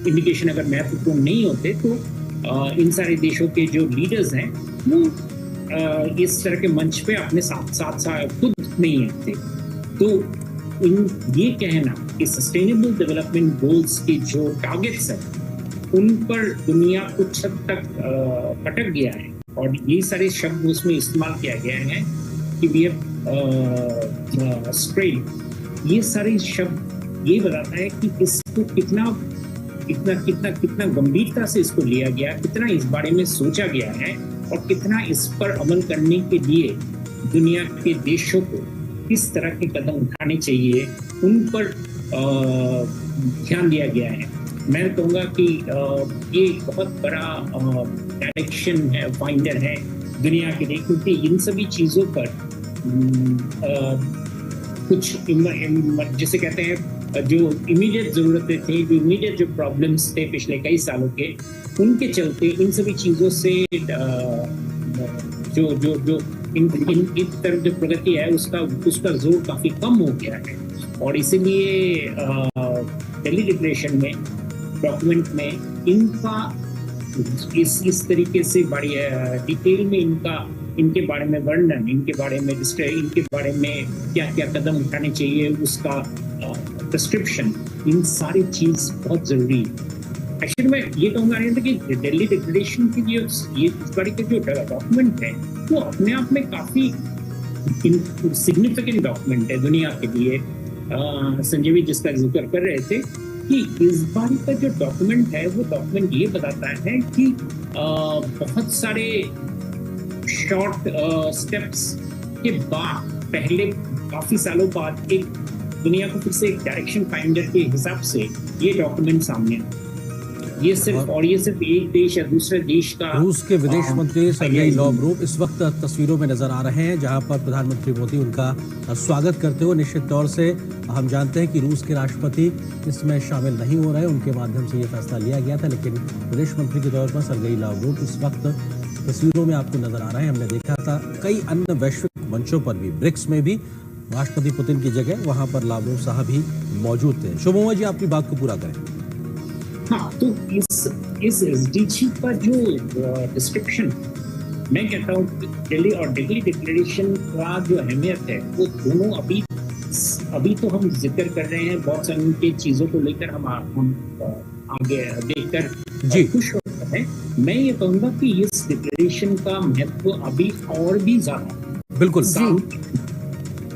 इंडिकेशन अगर महत्वपूर्ण नहीं होते तो इन सारे देशों के जो लीडर्स हैं वो इस तरह के मंच पे अपने साथ खुद नहीं आते। तो ये कहना कि सस्टेनेबल डेवलपमेंट गोल्स के जो टारगेट्स हैं उन पर दुनिया कुछ हद तक भटक गया है, और ये सारे शब्द उसमें इस्तेमाल किया गया है कि वी हैव स्ट्रेड। ये सारे शब्द ये बताता है कि इसको कितना कितना कितना कितना गंभीरता से इसको लिया गया, कितना इस बारे में सोचा गया है, और कितना इस पर अमल करने के लिए दुनिया के देशों को किस तरह के कदम उठाने चाहिए उन पर ध्यान दिया गया है। मैं कहूँगा कि ये बहुत बड़ा डायरेक्शन है, फाइंडर है दुनिया के लिए, क्योंकि इन सभी चीज़ों पर कुछ जिसे कहते हैं जो इमीडिएट ज़रूरतें थी, जो इमीडिएट जो प्रॉब्लम्स थे पिछले कई सालों के, उनके चलते इन सभी चीज़ों से जो जो जो इन तरफ जो प्रगति है उसका जोर काफ़ी कम हो गया है। और इसीलिए दिल्ली डिक्लेरेशन में, डॉक्यूमेंट में इनका इस तरीके से बड़ी डिटेल में इनके बारे में वर्णन, इनके बारे में क्या क्या कदम उठाने चाहिए, उसका प्रिस्क्रिप्शन, इन सारी चीज बहुत जरूरी है। एक्चुअली मैं ये कहूँगा कि दिल्ली डिक्लेरेशन की ये इस बारे के जो डॉक्यूमेंट है वो अपने आप में काफी सिग्निफिकेंट डॉक्यूमेंट है दुनिया के लिए। संजय भी जिसका जिक्र कर रहे थे कि इस बार का जो डॉक्यूमेंट है वो डॉक्यूमेंट ये बताता है कि बहुत सारे शॉर्ट स्टेप्स के बाद, पहले काफी सालों बाद एक दुनिया को फिर से एक डायरेक्शन फाइंडर के हिसाब से ये डॉक्यूमेंट सामने आया। ये सिर्फ एक देश या दूसरे देश का। रूस के विदेश मंत्री सर्गेई लावरोव इस वक्त तस्वीरों में नजर आ रहे हैं, जहां पर प्रधानमंत्री मोदी उनका स्वागत करते हुए। निश्चित तौर से हम जानते हैं कि रूस के राष्ट्रपति इसमें शामिल नहीं हो रहे, उनके माध्यम से ये फैसला लिया गया था, लेकिन विदेश मंत्री के तौर पर सर्गेई लावरोव इस वक्त तस्वीरों में आपको नजर आ रहे हैं। हमने देखा था कई अन्य वैश्विक मंचों पर भी, ब्रिक्स में भी राष्ट्रपति पुतिन की जगह वहां पर लावरोव साहब भी मौजूद थे। शुभमोय जी, आपकी बात को पूरा करें। हाँ, तो इस एसडीजी का जो डिस्क्रिप्शन, मैं कहता हूँ दिल्ली डिक्लेरेशन का जो अहमियत है वो दोनों अभी तो हम जिक्र कर रहे हैं, बहुत सारी उनकी चीजों को लेकर हम आगे देखकर खुश होते हैं। मैं ये कहूँगा कि इस डिक्लेरेशन का महत्व अभी और भी ज्यादा बिल्कुल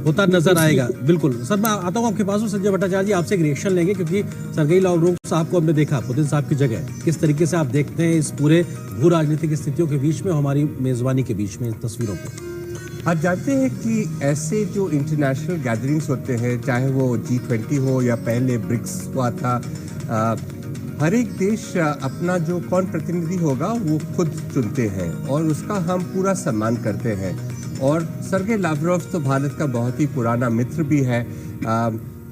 होता नजर आएगा। बिल्कुल सर, मैं आता हूँ आपके पास। संजय भट्टाचार्य जी, आपसे एक रिएक्शन लेंगे, क्योंकि सर्गेई लावरोव साहब को हमने देखा पुतिन साहब की जगह। किस तरीके से आप देखते हैं इस पूरे भू राजनीतिक स्थितियों के बीच में, हमारी मेजबानी के बीच में, तस्वीरों को? आप जानते हैं कि ऐसे जो इंटरनेशनल गैदरिंग्स होते हैं, चाहे वो G20 हो या पहले ब्रिक्स हुआ था, हर एक देश अपना जो कौन प्रतिनिधि होगा वो खुद चुनते हैं और उसका हम पूरा सम्मान करते हैं। और सर्गेई लावरोव तो भारत का बहुत ही पुराना मित्र भी है।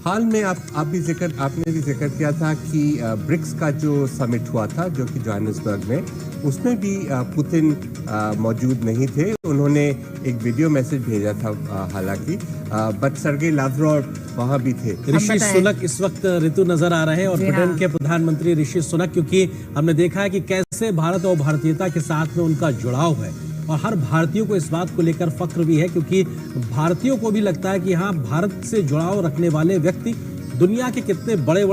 हाल में आपने भी जिक्र किया था कि ब्रिक्स का जो समिट हुआ था, जो कि जोहानिसबर्ग में, उसमें भी पुतिन मौजूद नहीं थे। उन्होंने एक वीडियो मैसेज भेजा था हालांकि, बट सर्गेई लावरोव वहां भी थे। ऋषि सुनक इस वक्त ऋतु नजर आ रहे हैं, और ब्रिटेन के प्रधानमंत्री ऋषि सुनक, क्योंकि हमने देखा है कि कैसे भारत और भारतीयता के साथ में उनका जुड़ाव है, और हर भारतीय को इस बात को लेकर फख्र भी है, क्योंकि भारतीयों को भी लगता है कि हाँ, भारत से जुड़ाव रखने वाले व्यक्ति दुनिया के कितने बड़े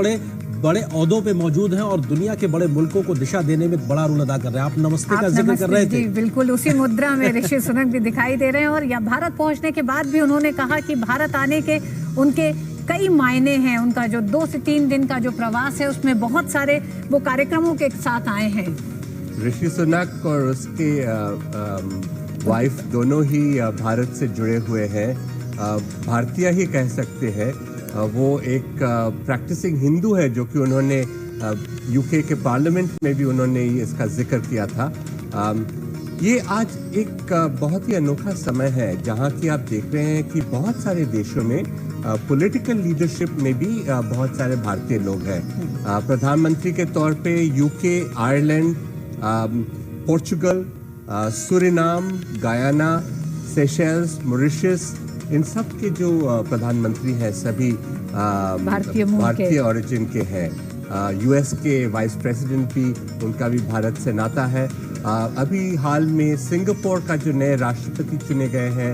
ओहदों पे मौजूद हैं और दुनिया के बड़े मुल्कों को दिशा देने में बड़ा रोल अदा कर रहे हैं। आप नमस्ते का जिक्र कर रहे थे। बिल्कुल उसी मुद्रा में ऋषि सुनक भी दिखाई दे रहे हैं, और यहाँ भारत पहुंचने के बाद भी उन्होंने कहा कि भारत आने के उनके कई मायने हैं। उनका जो 2 से 3 दिन का जो प्रवास है उसमें बहुत सारे वो कार्यक्रमों के साथ आए हैं। ऋषि सुनक और उसके वाइफ दोनों ही भारत से जुड़े हुए हैं, भारतीय ही कह सकते हैं। वो एक प्रैक्टिसिंग हिंदू है, जो कि उन्होंने यूके के पार्लियामेंट में भी उन्होंने इसका जिक्र किया था। ये आज एक बहुत ही अनोखा समय है जहां की आप देख रहे हैं कि बहुत सारे देशों में पॉलिटिकल लीडरशिप में भी बहुत सारे भारतीय लोग हैं। प्रधानमंत्री के तौर पे UK, Ireland, Portugal, Suriname, Guyana, Seychelles, Mauritius, इन सब के जो प्रधानमंत्री हैं सभी भारतीय ओरिजिन के हैं। यूएस के वाइस प्रेसिडेंट भी, उनका भी भारत से नाता है। अभी हाल में सिंगापुर का जो नए राष्ट्रपति चुने गए हैं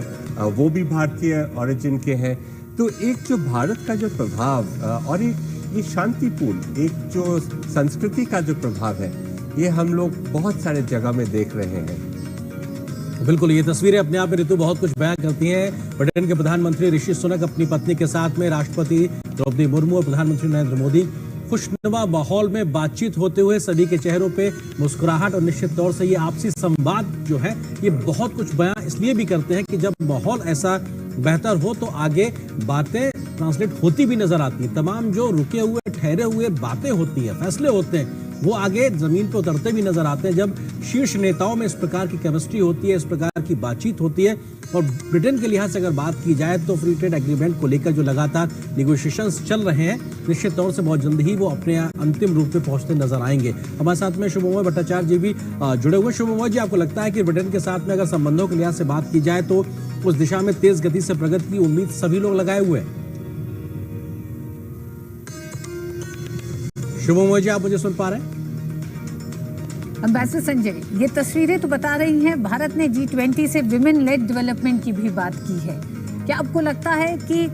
वो भी भारतीय ओरिजिन के हैं। तो एक जो भारत का जो प्रभाव और एक ये शांतिपूर्ण एक जो संस्कृति का जो प्रभाव है, ये हम लोग बहुत सारे जगह में देख रहे हैं। बिल्कुल, ये तस्वीरें अपने आप में ऋतु बहुत कुछ बयां करती हैं। ब्रिटेन के प्रधानमंत्री ऋषि सुनक अपनी पत्नी के साथ में, राष्ट्रपति द्रौपदी मुर्मू और प्रधानमंत्री नरेंद्र मोदी खुशनुमा माहौल में बातचीत होते हुए, सभी के चेहरों पे मुस्कुराहट और निश्चित तौर से ये आपसी संवाद जो है ये बहुत कुछ बयां इसलिए भी करते हैं कि जब माहौल ऐसा बेहतर हो तो आगे बातें ट्रांसलेट होती भी नजर आती है। तमाम जो रुके हुए ठहरे हुए बातें होती है, फैसले होते हैं, वो आगे जमीन पर उतरते भी नजर आते हैं जब शीर्ष नेताओं में इस प्रकार की केमिस्ट्री होती है, इस प्रकार की बातचीत होती है। और ब्रिटेन के लिहाज से अगर बात की जाए तो फ्री ट्रेड एग्रीमेंट को लेकर जो लगातार निगोशिएशंस चल रहे हैं, निश्चित तौर से बहुत जल्द ही वो अपने अंतिम रूप में पहुंचते नजर आएंगे। हमारे साथ में शुभमोय भट्टाचार्य जी भी जुड़े हुए। शुभमोय जी, आपको लगता है कि ब्रिटेन के साथ में अगर संबंधों के लिहाज से बात की जाए तो उस दिशा में तेज गति से प्रगति की उम्मीद सभी लोग लगाए हुए हैं? शुभमोय जी, आप मुझे सुन पा रहे हैं? एम्बेसडर संजय, ये तस्वीरें तो बता रही हैं भारत ने G20 से विमेन लेड डेवलपमेंट की भी बात की है। क्या आपको लगता है कि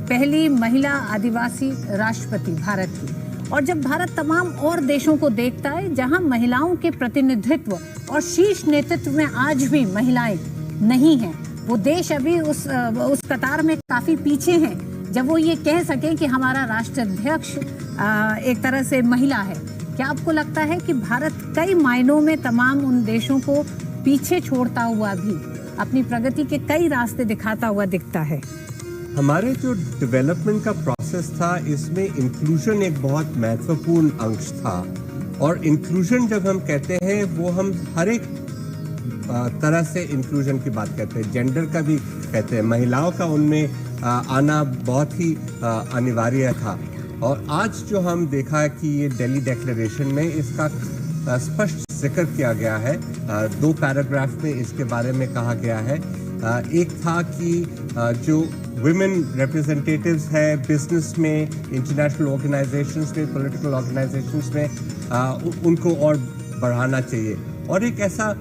पहली महिला आदिवासी राष्ट्रपति भारत की, और जब भारत तमाम और देशों को देखता है जहां महिलाओं के प्रतिनिधित्व और शीर्ष नेतृत्व में आज भी महिलाएं नहीं हैं, वो देश अभी उस कतार में काफी पीछे हैं जब वो ये कह सके कि हमारा राष्ट्राध्यक्ष एक तरह से महिला है। क्या आपको लगता है कि भारत कई मायनों में तमाम उन देशों को पीछे छोड़ता हुआ भी अपनी प्रगति के कई रास्ते दिखाता हुआ दिखता है? हमारे जो डेवलपमेंट का प्रोसेस था, इसमें इंक्लूजन एक बहुत महत्वपूर्ण अंश था। और इंक्लूजन जब हम कहते हैं, वो हम हर एक तरह से इंक्लूजन की बात करते हैं, जेंडर का भी कहते हैं, महिलाओं का उनमें आना बहुत ही अनिवार्य था। और आज जो हम देखा है कि ये दिल्ली डिक्लेरेशन में इसका स्पष्ट जिक्र किया गया है, 2 पैराग्राफ में इसके बारे में कहा गया है। एक था कि जो वुमेन रिप्रेजेंटेटिव्स है बिजनेस में, इंटरनेशनल ऑर्गेनाइजेशंस में, पॉलिटिकल ऑर्गेनाइजेशंस में, उनको और बढ़ाना चाहिए। और एक ऐसा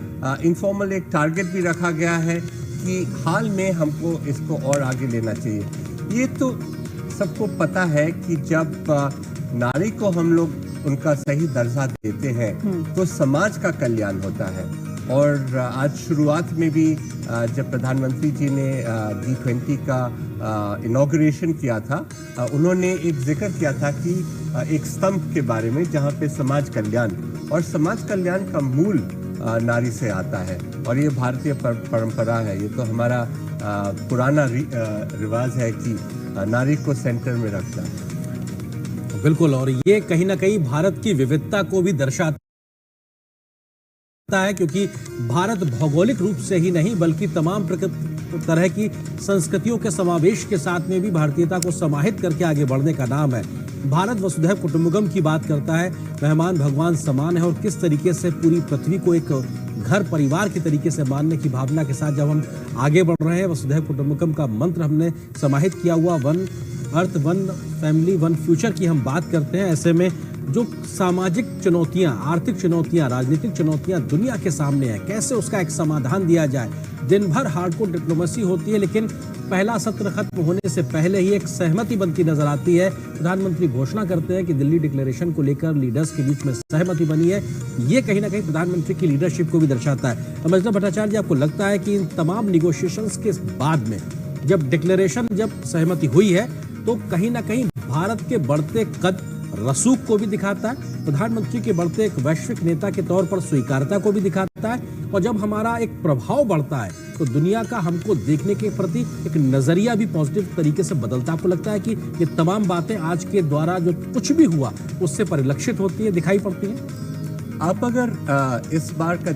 इनफॉर्मल एक टारगेट भी रखा गया है कि हाल में हमको इसको और आगे लेना चाहिए। ये तो सबको पता है कि जब नारी को हम लोग उनका सही दर्जा देते हैं तो समाज का कल्याण होता है। और आज शुरुआत में भी जब प्रधानमंत्री जी ने G20 का इनॉग्रेशन किया था, उन्होंने एक जिक्र किया था कि एक स्तंभ के बारे में जहां पे समाज कल्याण, और समाज कल्याण का मूल नारी से आता है। और ये भारतीय परंपरा है, ये तो हमारा पुराना रिवाज है कि नारी को सेंटर में रखना। बिल्कुल, और ये कहीं ना कहीं भारत की विविधता को भी दर्शाता है, क्योंकि भारत भौगोलिक रूप से ही नहीं बल्कि तमाम तरह की संस्कृतियों के समावेश के साथ में भी भारतीयता को समाहित करके आगे बढ़ने का नाम है। भारत वसुधैव कुटुंबकम की बात करता है, मेहमान भगवान समान है, और किस तरीके से पूरी पृथ्वी को एक घर परिवार के तरीके से मानने की भावना के साथ जब हम आगे बढ़ रहे हैं, वसुधैव कुटुंबकम का मंत्र हमने समाहित किया हुआ, 1 अर्थ 1 फैमिली 1 फ्यूचर की हम बात करते हैं। ऐसे में जो सामाजिक चुनौतियां, आर्थिक चुनौतियां, राजनीतिक चुनौतियां दुनिया के सामने हैं, कैसे उसका एक समाधान दिया जाए। दिन भर हार्डकोर डिप्लोमेसी होती है, लेकिन पहला सत्र खत्म होने से पहले ही एक सहमति बनती नजर आती है। प्रधानमंत्री घोषणा करते हैं कि दिल्ली डिक्लेरेशन को लेकर लीडर्स के बीच में सहमति बनी है। ये कहीं ना कहीं प्रधानमंत्री की लीडरशिप को भी दर्शाता है। एम्बेसडर भट्टाचार्य जी, आपको लगता है कि इन तमाम निगोशिएशंस के बाद में जब डिक्लेरेशन, जब सहमति हुई है, तो कहीं ना कहीं भारत के बढ़ते कद रसूख को भी दिखाता है, प्रधानमंत्री के बढ़ते एक वैश्विक नेता के तौर पर स्वीकार्यता को भी दिखाता है, और जब हमारा एक प्रभाव बढ़ता है तो दुनिया का हमको देखने के प्रति एक नजरिया भी पॉजिटिव तरीके से बदलता है। आपको लगता है कि ये तमाम बातें आज के द्वारा जो कुछ भी हुआ उससे परिलक्षित होती है, दिखाई पड़ती है? आप अगर इस बार का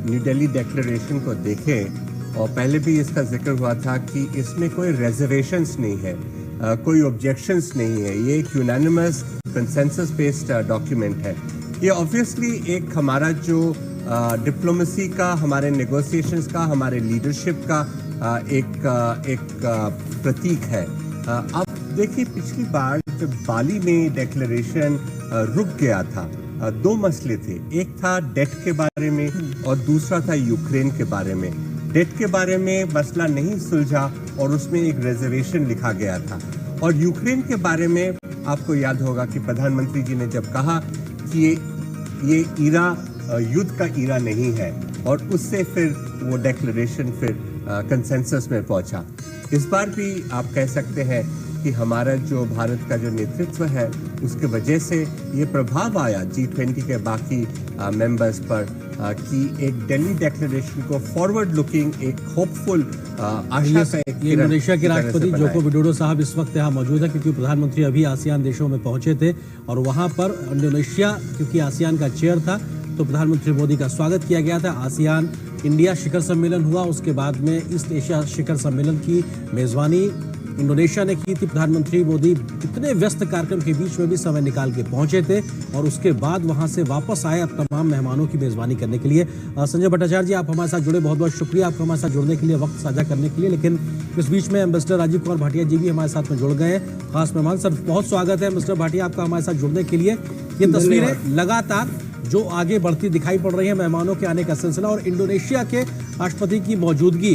न्यू दिल्ली डिक्लेरेशन को देखें, और पहले भी इसका जिक्र हुआ था कि इसमें कोई रिजर्वेशंस नहीं है, कोई ऑब्जेक्शंस नहीं है, ये एक यूनानिमस कंसेंसस बेस्ड डॉक्यूमेंट है। ये ऑब्वियसली एक हमारा जो डिप्लोमेसी का, हमारे नेगोशिएशंस का, हमारे लीडरशिप का एक प्रतीक है। अब देखिए, पिछली बार जब बाली में डिक्लेरेशन रुक गया था, 2 मसले थे। एक था डेट के बारे में और दूसरा था यूक्रेन के बारे में। डेट के बारे में मसला नहीं सुलझा और उसमें एक रिजर्वेशन लिखा गया था। और यूक्रेन के बारे में आपको याद होगा कि प्रधानमंत्री जी ने जब कहा कि ये ईरा युद्ध का ईरा नहीं है, और उससे फिर वो डेक्लेरेशन फिर कंसेंसस में पहुंचा। इस बार भी आप कह सकते हैं कि हमारा जो भारत का जो नेतृत्व है उसके वजह से ये प्रभाव आया G20 के बाकी मेंबर्स पर कि एक दिल्ली डिक्लेरेशन को फॉरवर्ड लुकिंग, एक होपफुल आशा का एक ये इंडोनेशिया के राष्ट्रपति जोको विडोडो साहब इस वक्त यहाँ मौजूद है, क्योंकि प्रधानमंत्री अभी आसियान देशों में पहुंचे थे और वहां पर इंडोनेशिया क्योंकि आसियान का चेयर था तो प्रधानमंत्री मोदी का स्वागत किया गया था। आसियान इंडिया शिखर सम्मेलन हुआ, उसके बाद में ईस्ट एशिया शिखर सम्मेलन की मेजबानी इंडोनेशिया ने की थी। प्रधानमंत्री मोदी इतने व्यस्त कार्यक्रम के बीच में भी समय निकाल के पहुंचे थे और उसके बाद वहां से वापस आए अब तमाम मेहमानों की मेजबानी करने के लिए। संजय भट्टाचार्य जी, आप हमारे साथ जुड़े, बहुत बहुत शुक्रिया आपका हमारे साथ जुड़ने के लिए, वक्त साझा करने के लिए। लेकिन इस बीच में एम्बेसडर राजीव कुमार भाटिया जी भी हमारे साथ में जुड़ गए हैं, खास मेहमान। सर, बहुत स्वागत है मिस्टर भाटिया आपका हमारे साथ जुड़ने के लिए। ये तस्वीरें लगातार जो आगे बढ़ती दिखाई पड़ रही है, मेहमानों के आने का सिलसिला और इंडोनेशिया के राष्ट्रपति की मौजूदगी,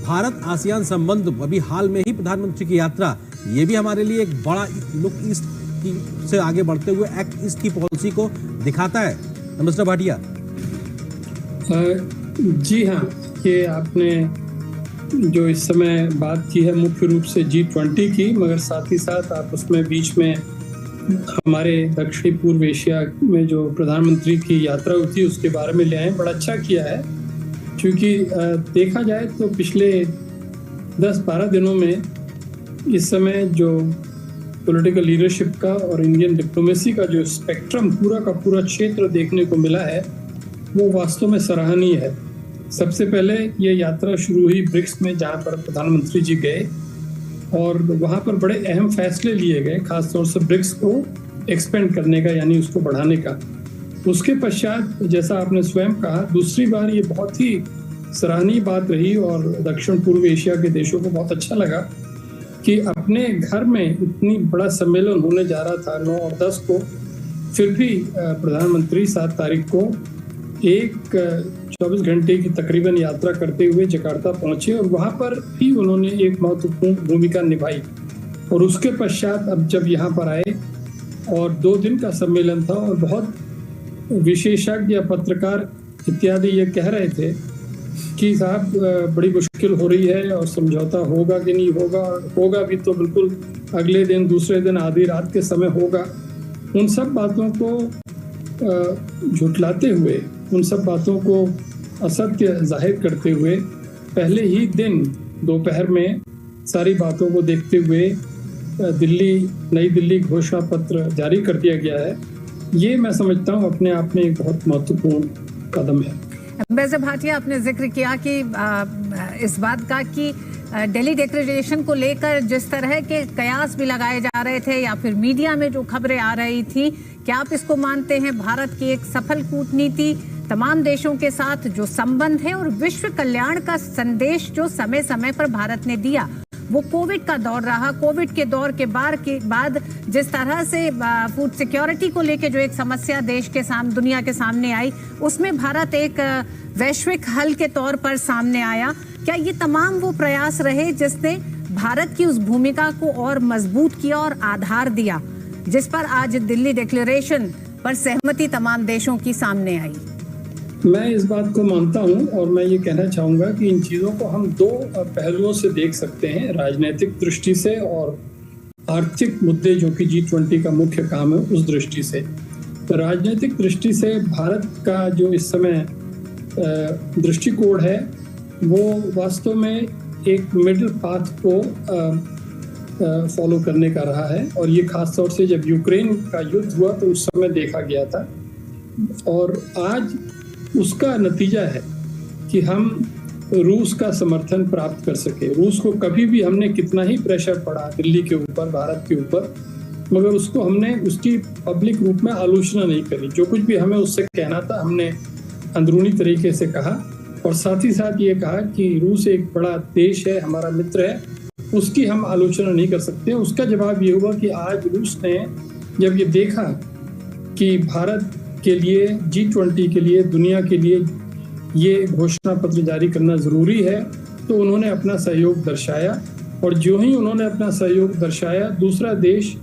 भारत आसियान संबंध, अभी हाल में ही प्रधानमंत्री की यात्रा, ये भी हमारे लिए एक बड़ा लुक ईस्ट की से आगे बढ़ते हुए एक्ट ईस्ट की पॉलिसी को दिखाता है। मिस्टर भाटिया। जी हाँ, ये आपने जो इस समय बात की है मुख्य रूप से G20 की, मगर साथ ही साथ आप उसमें बीच में हमारे दक्षिणी पूर्व एशिया में जो प्रधानमंत्री की यात्रा हुई थी उसके बारे में ले आए। बड़ा अच्छा किया है, क्योंकि देखा जाए तो पिछले 10-12 दिनों में इस समय जो पॉलिटिकल लीडरशिप का और इंडियन डिप्लोमेसी का जो स्पेक्ट्रम पूरा का पूरा क्षेत्र देखने को मिला है वो वास्तव में सराहनीय है। सबसे पहले ये यात्रा शुरू हुई ब्रिक्स में, जहाँ पर प्रधानमंत्री जी गए और वहाँ पर बड़े अहम फैसले लिए गए, खासतौर से ब्रिक्स को एक्सपेंड करने का, यानी उसको बढ़ाने का। उसके पश्चात जैसा आपने स्वयं कहा, दूसरी बार ये बहुत ही सराहनीय बात रही और दक्षिण पूर्व एशिया के देशों को बहुत अच्छा लगा कि अपने घर में इतनी बड़ा सम्मेलन होने जा रहा था 9 और 10 को, फिर भी प्रधानमंत्री 7 तारीख को 24 घंटे की तकरीबन यात्रा करते हुए जकार्ता पहुंचे और वहां पर भी उन्होंने एक महत्वपूर्ण भूमिका निभाई। और उसके पश्चात अब जब यहाँ पर आए और 2 दिन का सम्मेलन था और बहुत विशेषज्ञ या पत्रकार इत्यादि ये कह रहे थे कि साहब बड़ी मुश्किल हो रही है और समझौता होगा कि नहीं होगा, होगा भी तो बिल्कुल अगले दिन, दूसरे दिन, आधी रात के समय होगा। उन सब बातों को झुटलाते हुए, उन सब बातों को असत्य जाहिर करते हुए पहले ही दिन दोपहर में सारी बातों को देखते हुए नई दिल्ली घोषणा पत्र जारी कर दिया गया है। ये मैं समझता हूँ अपने आप में एक बहुत महत्वपूर्ण कदम है। एम्बेसडर भाटिया, आपने जिक्र किया कि इस बात का कि दिल्ली डिक्लेरेशन को लेकर जिस तरह के कयास भी लगाए जा रहे थे या फिर मीडिया में जो खबरें आ रही थी, क्या आप इसको मानते हैं भारत की एक सफल कूटनीति, तमाम देशों के साथ जो संबंध है और विश्व कल्याण का संदेश जो समय समय पर भारत ने दिया, वो कोविड का दौर रहा। कोविड के दौर के बाद जिस तरह से फूड सिक्योरिटी को लेकर जो एक समस्या देश के सामने, दुनिया के सामने आई, उसमें भारत एक वैश्विक हल के तौर पर सामने आया। क्या ये तमाम वो प्रयास रहे जिसने भारत की उस भूमिका को और मजबूत किया और आधार दिया, जिस पर आज दिल्ली डिक्लेरेशन पर सहमति तमाम देशों की सामने आई? मैं इस बात को मानता हूं और मैं ये कहना चाहूँगा कि इन चीज़ों को हम 2 पहलुओं से देख सकते हैं, राजनीतिक दृष्टि से और आर्थिक मुद्दे जो कि G20 का मुख्य काम है उस दृष्टि से। तो राजनीतिक दृष्टि से भारत का जो इस समय दृष्टिकोण है वो वास्तव में एक मिडिल पाथ को फॉलो करने का रहा है और ये खास तौर से जब यूक्रेन का युद्ध हुआ तो उस समय देखा गया था और आज उसका नतीजा है कि हम रूस का समर्थन प्राप्त कर सके। रूस को कभी भी हमने कितना ही प्रेशर पड़ा दिल्ली के ऊपर, भारत के ऊपर, मगर उसको हमने उसकी पब्लिक रूप में आलोचना नहीं करी। जो कुछ भी हमें उससे कहना था हमने अंदरूनी तरीके से कहा और साथ ही साथ ये कहा कि रूस एक बड़ा देश है, हमारा मित्र है, उसकी हम आलोचना नहीं कर सकते। उसका जवाब ये हुआ कि आज रूस ने जब ये देखा कि भारत के लिए, G20 के लिए, दुनिया के लिए ये घोषणा पत्र जारी करना जरूरी है, तो उन्होंने अपना सहयोग दर्शाया और जो ही उन्होंने अपना सहयोग दर्शाया, दूसरा देश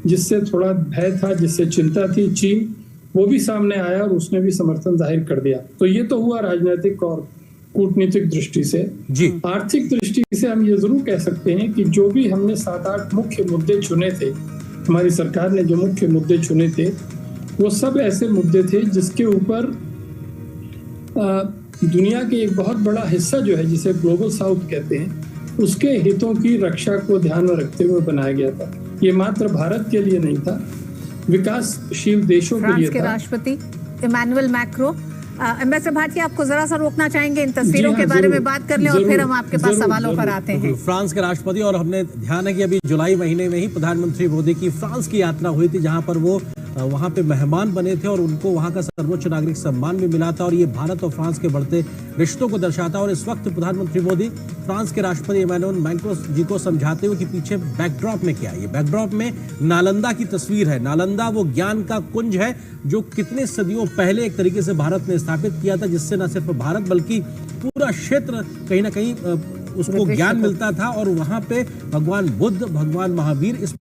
जिससे थोड़ा भय था, जिससे चिंता थी, चीन, वो भी सामने आया और उसने भी समर्थन जाहिर कर दिया। तो ये तो हुआ राजनीतिक और कूटनीतिक दृष्टि से। जी। आर्थिक दृष्टि से हम ये जरूर कह सकते हैं कि जो भी हमने 7-8 मुख्य मुद्दे चुने थे, हमारी सरकार ने जो मुख्य मुद्दे चुने थे, वो सब ऐसे मुद्दे थे जिसके ऊपर दुनिया के एक बहुत बड़ा हिस्सा जो है, जिसे ग्लोबल साउथ कहते हैं, उसके हितों की रक्षा को ध्यान में रखते हुए बनाया गया था। ये मात्र भारत के लिए नहीं था, विकासशील देशों के लिए फ्रांस के राष्ट्रपति इमैनुअल मैक्रो। एम्बेसडर भाटिया, आपको जरा सा रोकना चाहेंगे, इन तस्वीरों के बारे में बात कर लें और फिर हम आपके पास सवालों पर आते हैं। फ्रांस के राष्ट्रपति, और हमने ध्यान है कि अभी जुलाई महीने में ही प्रधानमंत्री मोदी की फ्रांस की यात्रा हुई थी, जहां पर वो वहां पे मेहमान बने थे और उनको वहां का सर्वोच्च नागरिक सम्मान भी मिला था, और ये भारत और फ्रांस के बढ़ते रिश्तों को दर्शाता है। और इस वक्त प्रधानमंत्री मोदी फ्रांस के राष्ट्रपति इमैनुअल मैक्रों जी को समझाते हुए कि पीछे बैकड्रॉप में क्या है। ये बैकड्रॉप में नालंदा की तस्वीर है। नालंदा वो ज्ञान का कुंज है जो कितने सदियों पहले एक तरीके से भारत ने स्थापित किया था, जिससे न सिर्फ भारत बल्कि पूरा क्षेत्र कहीं ना कहीं उसको ज्ञान मिलता था। और वहां पे भगवान बुद्ध, भगवान महावीर, इस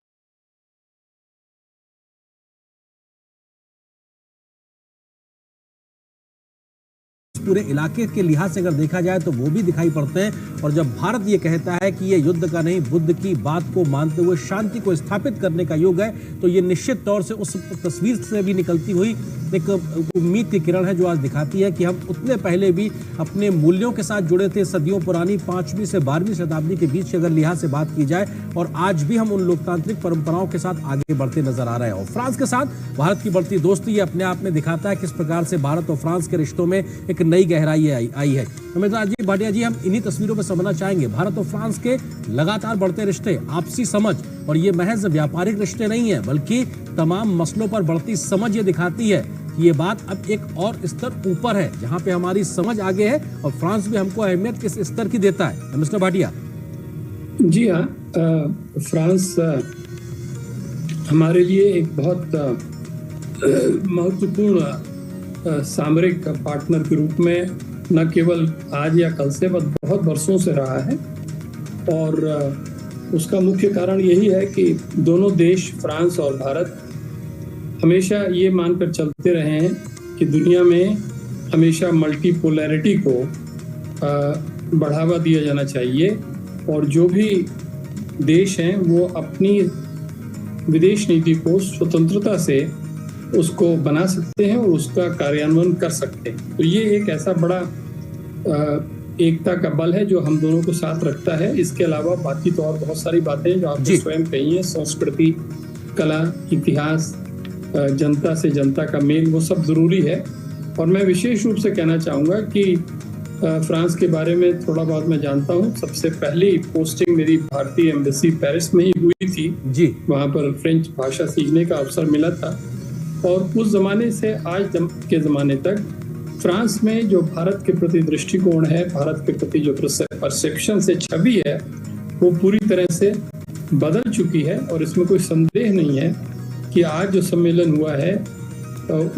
पूरे इलाके के लिहाज से अगर देखा जाए तो वो भी दिखाई पड़ते हैं। और जब भारत ये कहता है कि ये युद्ध का नहीं, बुद्ध की बात को मानते हुए शांति को स्थापित करने का युग है, तो ये निश्चित तौर से उस तस्वीर से भी निकलती हुई एक उम्मीद की किरण है, जो आज दिखाती है कि हम उतने पहले भी अपने मूल्यों के साथ जुड़े थे। सदियों पुरानी 5वीं से 12वीं शताब्दी के बीच अगर लिहाज से बात की जाए, और आज भी हम उन लोकतांत्रिक परंपराओं के साथ आगे बढ़ते नजर आ रहे हैं। और फ्रांस के साथ भारत की बढ़ती दोस्ती ये अपने आप में दिखाता है किस प्रकार से भारत और फ्रांस के रिश्तों में एक नई गहराई आई है। अमिताभ जी, भाटिया जी, हम इन्हीं तस्वीरों में समझना चाहेंगे भारत और फ्रांस के लगातार बढ़ते रिश्ते, आपसी समझ, और ये महज व्यापारिक रिश्ते नहीं है बल्कि तमाम मसलों पर बढ़ती समझ ये दिखाती है कि ये बात अब एक और स्तर ऊपर है, जहां पे हमारी समझ आगे है और फ्रांस भी हमको अहमियत किस स्तर की देता है। मिस्टर भाटिया। जी हाँ, फ्रांस हमारे लिए एक बहुत महत्वपूर्ण सामरिक पार्टनर के रूप में न केवल आज या कल से बहुत बरसों से रहा है। और उसका मुख्य कारण यही है कि दोनों देश, फ्रांस और भारत, हमेशा ये मानकर चलते रहे हैं कि दुनिया में हमेशा मल्टीपोलैरिटी को बढ़ावा दिया जाना चाहिए, और जो भी देश हैं वो अपनी विदेश नीति को स्वतंत्रता से उसको बना सकते हैं और उसका कार्यान्वयन कर सकते हैं। तो ये एक ऐसा बड़ा एकता का बल है जो हम दोनों को साथ रखता है। इसके अलावा बाकी तो और बहुत सारी बातें जो आपने स्वयं कही हैं, संस्कृति, कला, इतिहास, जनता से जनता का मेल, वो सब जरूरी है। और मैं विशेष रूप से कहना चाहूँगा कि फ्रांस के बारे में थोड़ा बहुत मैं जानता हूँ। सबसे पहली पोस्टिंग मेरी भारतीय एम्बेसी पेरिस में ही हुई थी जी। वहाँ पर फ्रेंच भाषा सीखने का अवसर मिला था, और उस जमाने से आज के ज़माने तक फ्रांस में जो भारत के प्रति दृष्टिकोण है, भारत के प्रति जो परसेप्शन से छवि है, वो पूरी तरह से बदल चुकी है। और इसमें कोई संदेह नहीं है कि आज जो सम्मेलन हुआ है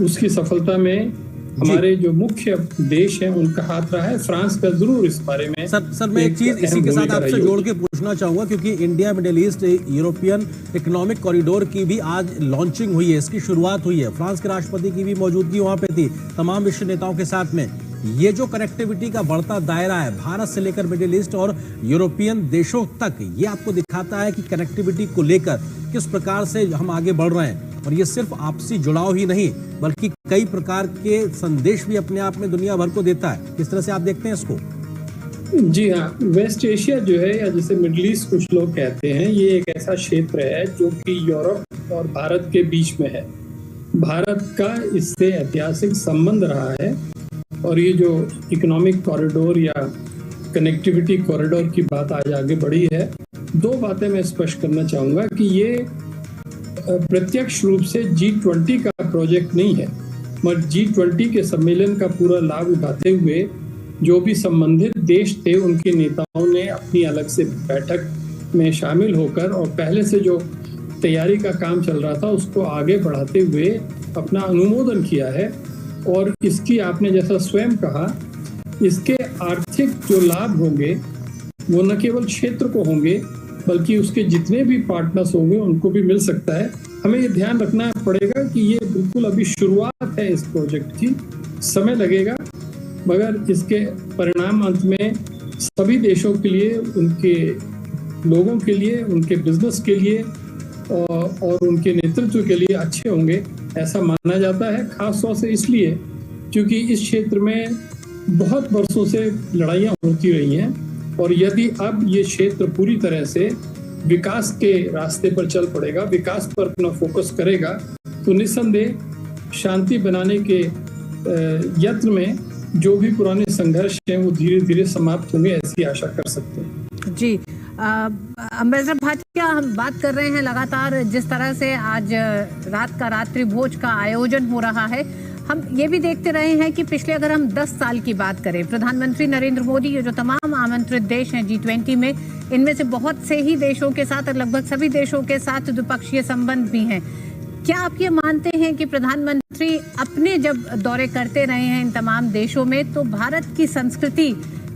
उसकी सफलता में हमारे जो मुख्य देश हैं उनका हाथ रहा है। फ्रांस का जरूर इस बारे में। सर मैं एक चीज इसी के साथ आपसे जोड़ के पूछना चाहूंगा, क्योंकि India middle east European economic corridor की भी आज लॉन्चिंग हुई है, इसकी शुरुआत हुई है। फ्रांस के राष्ट्रपति की भी मौजूदगी वहां पे थी, तमाम विश्व नेताओं के साथ में। ये जो कनेक्टिविटी का बढ़ता दायरा है भारत से लेकर मिडिल ईस्ट और यूरोपियन देशों तक, ये आपको दिखाता है कि कनेक्टिविटी को लेकर किस प्रकार से हम आगे बढ़ रहे हैं। और ये सिर्फ आपसी जुड़ाव ही नहीं बल्कि कई प्रकार के संदेश भी अपने आप में दुनिया भर को देता है। किस तरह से आप देखते हैं इसको? जी हाँ, वेस्ट एशिया जो है, या जिसे मिडिल ईस्ट कुछ लोग कहते हैं, ये एक ऐसा क्षेत्र है जो कि यूरोप और भारत के बीच में है। भारत का इससे ऐतिहासिक संबंध रहा है, और ये जो इकोनॉमिक कॉरिडोर या कनेक्टिविटी कॉरिडोर की बात आज आगे बढ़ी है, दो बातें मैं स्पष्ट करना चाहूँगा कि ये प्रत्यक्ष रूप से G20 का प्रोजेक्ट नहीं है, मगर G20 के सम्मेलन का पूरा लाभ उठाते हुए जो भी संबंधित देश थे उनके नेताओं ने अपनी अलग से बैठक में शामिल होकर और पहले से जो तैयारी का काम चल रहा था उसको आगे बढ़ाते हुए अपना अनुमोदन किया है। और इसकी आपने जैसा स्वयं कहा, इसके आर्थिक जो लाभ होंगे वो न केवल क्षेत्र को होंगे बल्कि उसके जितने भी पार्टनर्स होंगे उनको भी मिल सकता है। हमें ये ध्यान रखना पड़ेगा कि ये बिल्कुल अभी शुरुआत है इस प्रोजेक्ट की, समय लगेगा, मगर इसके परिणाम अंत में सभी देशों के लिए, उनके लोगों के लिए, उनके बिजनेस के लिए और उनके नेतृत्व के लिए अच्छे होंगे, ऐसा माना जाता है। खास तौर से इसलिए क्योंकि इस क्षेत्र में बहुत वर्षों से लड़ाइयाँ होती रही हैं और यदि अब ये क्षेत्र पूरी तरह से विकास के रास्ते पर चल पड़ेगा, विकास पर अपना फोकस करेगा, तो निस्संदेह शांति बनाने के यत्न में जो भी पुराने संघर्ष हैं वो धीरे धीरे समाप्त होंगे, ऐसी आशा कर सकते हैं। जी, अम्बेसडर भाटिया, हम बात कर रहे हैं लगातार जिस तरह से आज रात का रात्रि भोज का आयोजन हो रहा है, हम ये भी देखते रहे हैं कि पिछले अगर हम 10 साल की बात करें, प्रधानमंत्री नरेंद्र मोदी, ये जो तमाम आमंत्रित देश हैं G20 में, इनमें से बहुत से ही देशों के साथ और लगभग सभी देशों के साथ द्विपक्षीय संबंध भी हैं। क्या आप ये मानते हैं कि प्रधानमंत्री अपने जब दौरे करते रहे हैं इन तमाम देशों में, तो भारत की संस्कृति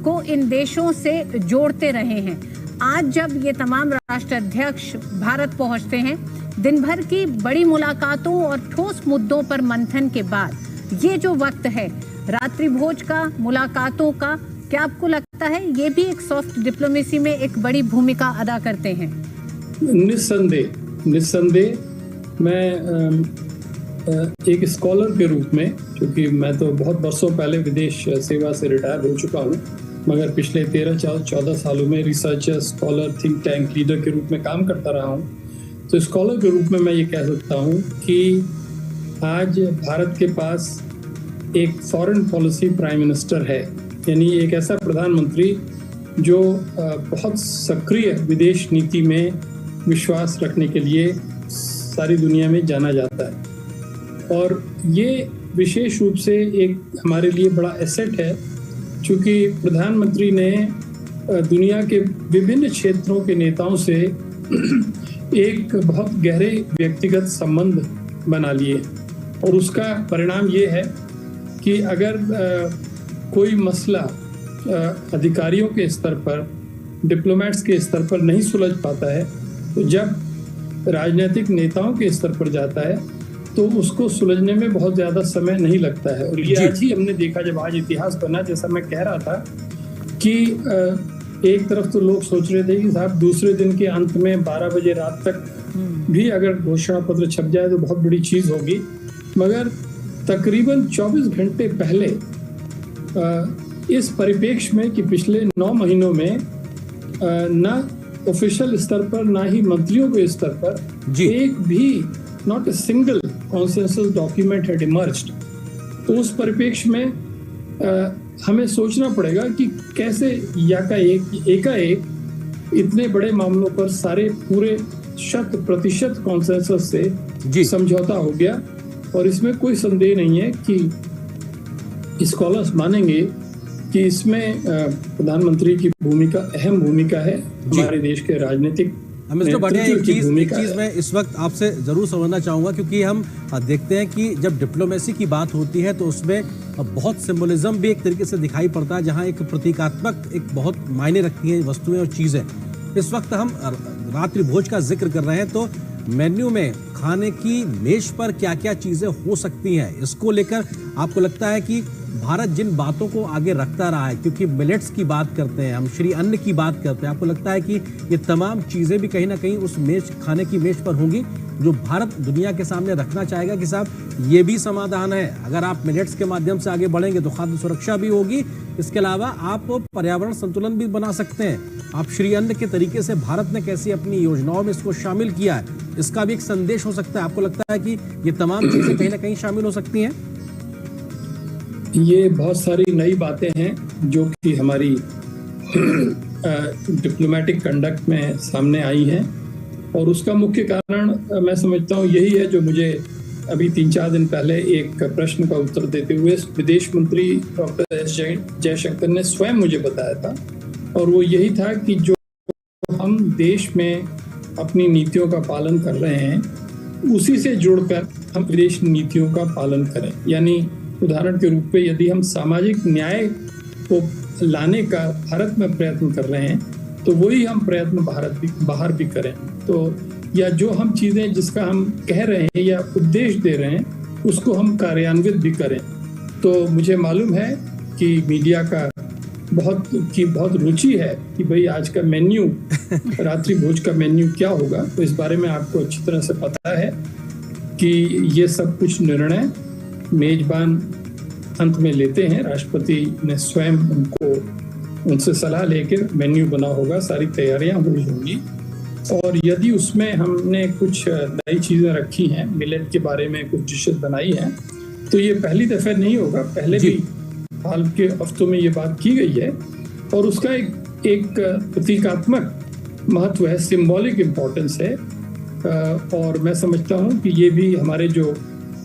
को इन देशों से जोड़ते रहे हैं? आज जब ये तमाम राष्ट्राध्यक्ष भारत पहुंचते हैं, दिन भर की बड़ी मुलाकातों और ठोस मुद्दों पर मंथन के बाद ये जो वक्त है रात्रि भोज का, मुलाकातों का, क्या आपको लगता है ये भी एक सॉफ्ट डिप्लोमेसी में एक बड़ी भूमिका अदा करते हैं? निस्संदेह मैं एक स्कॉलर के रूप में, क्योंकि मैं तो बहुत वर्षों पहले विदेश सेवा से रिटायर हो चुका हूँ, मगर पिछले 13-14 सालों में researcher, scholar, think tank leader के रूप में काम करता रहा हूँ। तो स्कॉलर के रूप में मैं ये कह सकता हूँ कि आज भारत के पास एक फॉरेन पॉलिसी प्राइम मिनिस्टर है, यानी एक ऐसा प्रधानमंत्री जो बहुत सक्रिय विदेश नीति में विश्वास रखने के लिए सारी दुनिया में जाना जाता है। और ये विशेष रूप से एक हमारे लिए बड़ा एसेट है, क्योंकि प्रधानमंत्री ने दुनिया के विभिन्न क्षेत्रों के नेताओं से एक बहुत गहरे व्यक्तिगत संबंध बना लिए और उसका परिणाम ये है कि अगर कोई मसला अधिकारियों के स्तर पर, डिप्लोमेट्स के स्तर पर नहीं सुलझ पाता है, तो जब राजनीतिक नेताओं के स्तर पर जाता है तो उसको सुलझने में बहुत ज़्यादा समय नहीं लगता है। और ये आज ही हमने देखा, जब आज इतिहास बना, जैसा मैं कह रहा था कि एक तरफ तो लोग सोच रहे थे कि साहब दूसरे दिन के अंत में 12 बजे रात तक भी अगर घोषणा पत्र छप जाए तो बहुत बड़ी चीज़ होगी, मगर तकरीबन 24 घंटे पहले इस परिप्रेक्ष्य में कि पिछले 9 महीनों में ना ऑफिशियल स्तर पर ना ही मंत्रियों के स्तर पर एक भी not a single consensus document had emerged, तो उस परिप्रेक्ष्य में हमें सोचना पड़ेगा कि कैसे एकाएक इतने बड़े मामलों पर सारे पूरे 100% कॉन्सेंसस से समझौता हो गया। और इसमें कोई संदेह नहीं है कि स्कॉलर्स मानेंगे कि इसमें प्रधानमंत्री की भूमिका, अहम भूमिका है हमारे देश के राजनीतिक। मिस्टर भाटिया, एक चीज मैं इस वक्त आपसे जरूर समझना चाहूंगा, क्योंकि हम देखते हैं कि जब डिप्लोमेसी की बात होती है तो उसमें बहुत सिंबलिज्म भी एक तरीके से दिखाई पड़ता है, जहां एक प्रतीकात्मक एक बहुत मायने रखती हैं वस्तुएं और चीजें। इस वक्त हम रात्रि भोज का जिक्र कर रहे हैं, तो मेन्यू में खाने की मेज पर क्या क्या चीजें हो सकती हैं, इसको लेकर आपको लगता है कि भारत जिन बातों को आगे रखता रहा है, क्योंकि मिलेट्स की बात करते हैं हम, श्री अन्न की बात करते हैं, आपको लगता है कि ये तमाम चीजें भी कहीं ना कहीं उस मेज, खाने की मेज पर होंगी जो भारत दुनिया के सामने रखना चाहेगा कि साहब ये भी समाधान है, अगर आप मिलेट्स के माध्यम से आगे बढ़ेंगे तो खाद्य सुरक्षा भी होगी, इसके अलावा आप पर्यावरण संतुलन भी बना सकते हैं। आप श्री अन्न के तरीके से भारत ने कैसी अपनी योजनाओं में इसको शामिल किया है, इसका भी एक संदेश हो सकता है। आपको लगता है कि ये तमाम चीजें कहीं ना कहीं शामिल हो सकती हैं? ये बहुत सारी नई बातें हैं जो कि हमारी डिप्लोमेटिक कंडक्ट में सामने आई हैं, और उसका मुख्य कारण मैं समझता हूँ यही है जो मुझे अभी 3-4 दिन पहले एक प्रश्न का उत्तर देते हुए विदेश मंत्री डॉक्टर एस जयशंकर ने स्वयं मुझे बताया था, और वो यही था कि जो हम देश में अपनी नीतियों का पालन कर रहे हैं उसी से जुड़कर हम विदेश नीतियों का पालन करें। यानी उदाहरण के रूप में यदि हम सामाजिक न्याय को लाने का भारत में प्रयत्न कर रहे हैं, तो वही हम प्रयत्न बाहर भी करें। तो या जो हम चीज़ें जिसका हम कह रहे हैं या उपदेश दे रहे हैं उसको हम कार्यान्वित भी करें। तो मुझे मालूम है कि मीडिया का बहुत रुचि है कि भाई आज का मेन्यू रात्रि भोज का मेन्यू क्या होगा। तो इस बारे में आपको अच्छी तरह से पता है कि ये सब कुछ निर्णय मेजबान अंत में लेते हैं। राष्ट्रपति ने स्वयं उनसे सलाह लेकर मेन्यू बना होगा, सारी तैयारियां हुई होंगी। और यदि उसमें हमने कुछ नई चीज़ें रखी हैं, मिलेट के बारे में कुछ डिशेस बनाई हैं, तो ये पहली दफ़ा नहीं होगा, पहले भी हाल के हफ्तों में ये बात की गई है। और उसका एक प्रतीकात्मक महत्व है, सिंबॉलिक इम्पोर्टेंस है। और मैं समझता हूँ कि ये भी हमारे जो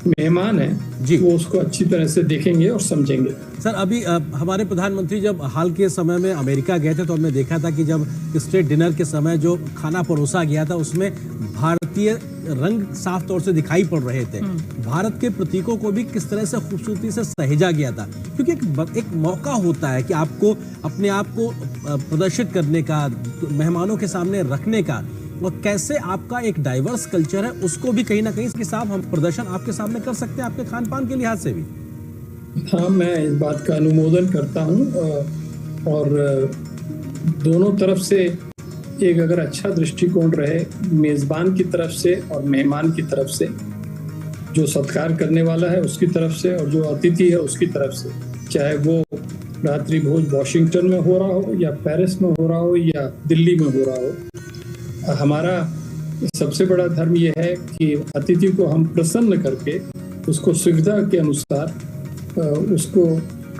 मेहमान हैं वो उसको अच्छी तरह से देखेंगे और समझेंगे। सर, अभी हमारे प्रधानमंत्री जब हाल के समय में अमेरिका गए थे तो हमने देखा था कि जब स्टेट डिनर के समय जो खाना परोसा गया था उसमें भारतीय रंग साफ तौर से दिखाई पड़ रहे थे। भारत के प्रतीकों को भी किस तरह से खूबसूरती से सहेजा गया था, क्योंकि एक मौका होता है कि आपको अपने आप को प्रदर्शित करने का, मेहमानों के सामने रखने का, और कैसे आपका एक डाइवर्स कल्चर है उसको भी कहीं ना कहीं इसके साथ हम प्रदर्शन आपके सामने कर सकते हैं, आपके खान पान के लिहाज से भी। हाँ, मैं इस बात का अनुमोदन करता हूँ। और दोनों तरफ से एक अगर अच्छा दृष्टिकोण रहे, मेज़बान की तरफ से और मेहमान की तरफ से, जो सत्कार करने वाला है उसकी तरफ से और जो अतिथि है उसकी तरफ से, चाहे वो रात्रि भोज वॉशिंगटन में हो रहा हो या पेरिस में हो रहा हो या दिल्ली में हो रहा हो, हमारा सबसे बड़ा धर्म यह है कि अतिथि को हम प्रसन्न करके उसको सुविधा के अनुसार उसको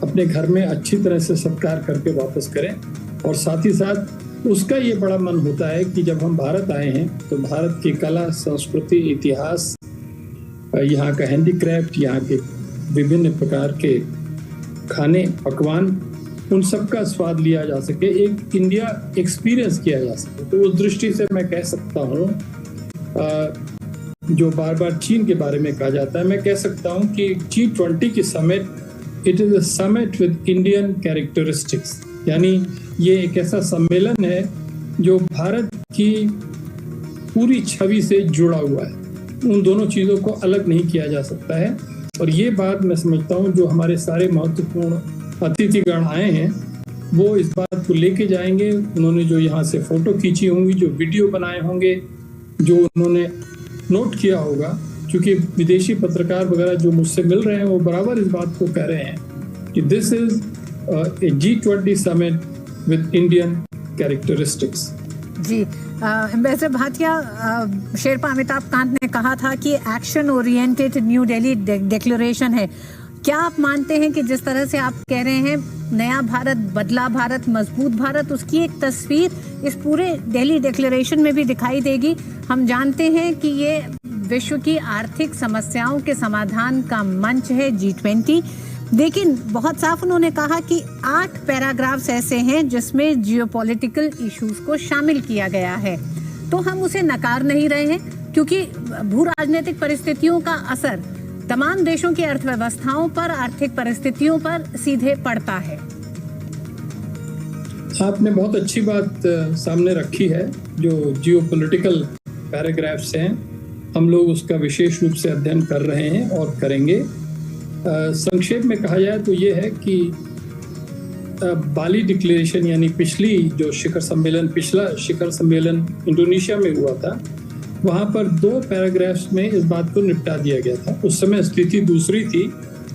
अपने घर में अच्छी तरह से सत्कार करके वापस करें। और साथ ही साथ उसका ये बड़ा मन होता है कि जब हम भारत आए हैं तो भारत की कला, संस्कृति, इतिहास, यहाँ का हैंडीक्राफ्ट, यहाँ के विभिन्न प्रकार के खाने पकवान, उन सब का स्वाद लिया जा सके, एक इंडिया एक्सपीरियंस किया जा सके। तो उस दृष्टि से मैं कह सकता हूँ, जो बार बार चीन के बारे में कहा जाता है, मैं कह सकता हूँ कि G20 की summit, it is a summit with Indian characteristics. यानी ये एक ऐसा सम्मेलन है जो भारत की पूरी छवि से जुड़ा हुआ है, उन दोनों चीज़ों को अलग नहीं किया जा सकता है। और ये बात मैं समझता हूँ जो हमारे सारे महत्वपूर्ण अतिथिगण आए हैं वो इस बात को लेके जाएंगे। उन्होंने जो यहाँ से फोटो खींची होंगी, जो वीडियो बनाए होंगे, जो उन्होंने नोट किया होगा, क्योंकि विदेशी पत्रकार वगैरह जो मुझसे मिल रहे हैं वो बराबर इस बात को कह रहे हैं कि this is a G20 summit with Indian characteristics. जी, एम्बेसडर भाटिया, शेरपा अमिताभ कांत ने कहा था कि action oriented new Delhi declaration है। क्या आप मानते हैं कि जिस तरह से आप कह रहे हैं नया भारत, बदला भारत, मजबूत भारत, उसकी एक तस्वीर इस पूरे दिल्ली डिक्लेरेशन में भी दिखाई देगी? हम जानते हैं कि ये विश्व की आर्थिक समस्याओं के समाधान का मंच है G20, लेकिन बहुत साफ उन्होंने कहा कि 8 पैराग्राफ्स ऐसे हैं जिसमें जियोपॉलिटिकल इश्यूज को शामिल किया गया है। तो हम उसे नकार नहीं रहे हैं क्योंकि भू राजनीतिक परिस्थितियों का असर तमाम देशों की अर्थव्यवस्थाओं पर, आर्थिक परिस्थितियों पर सीधे पड़ता है। आपने बहुत अच्छी बात सामने रखी है। जो जियोपॉलिटिकल पैराग्राफ्स हैं, हम लोग उसका विशेष रूप से अध्ययन कर रहे हैं और करेंगे। संक्षेप में कहा जाए तो ये है कि बाली डिक्लेरेशन यानी पिछला शिखर सम्मेलन इंडोनेशिया में हुआ था, वहाँ पर 2 पैराग्राफ्स में इस बात को निपटा दिया गया था। उस समय स्थिति दूसरी थी,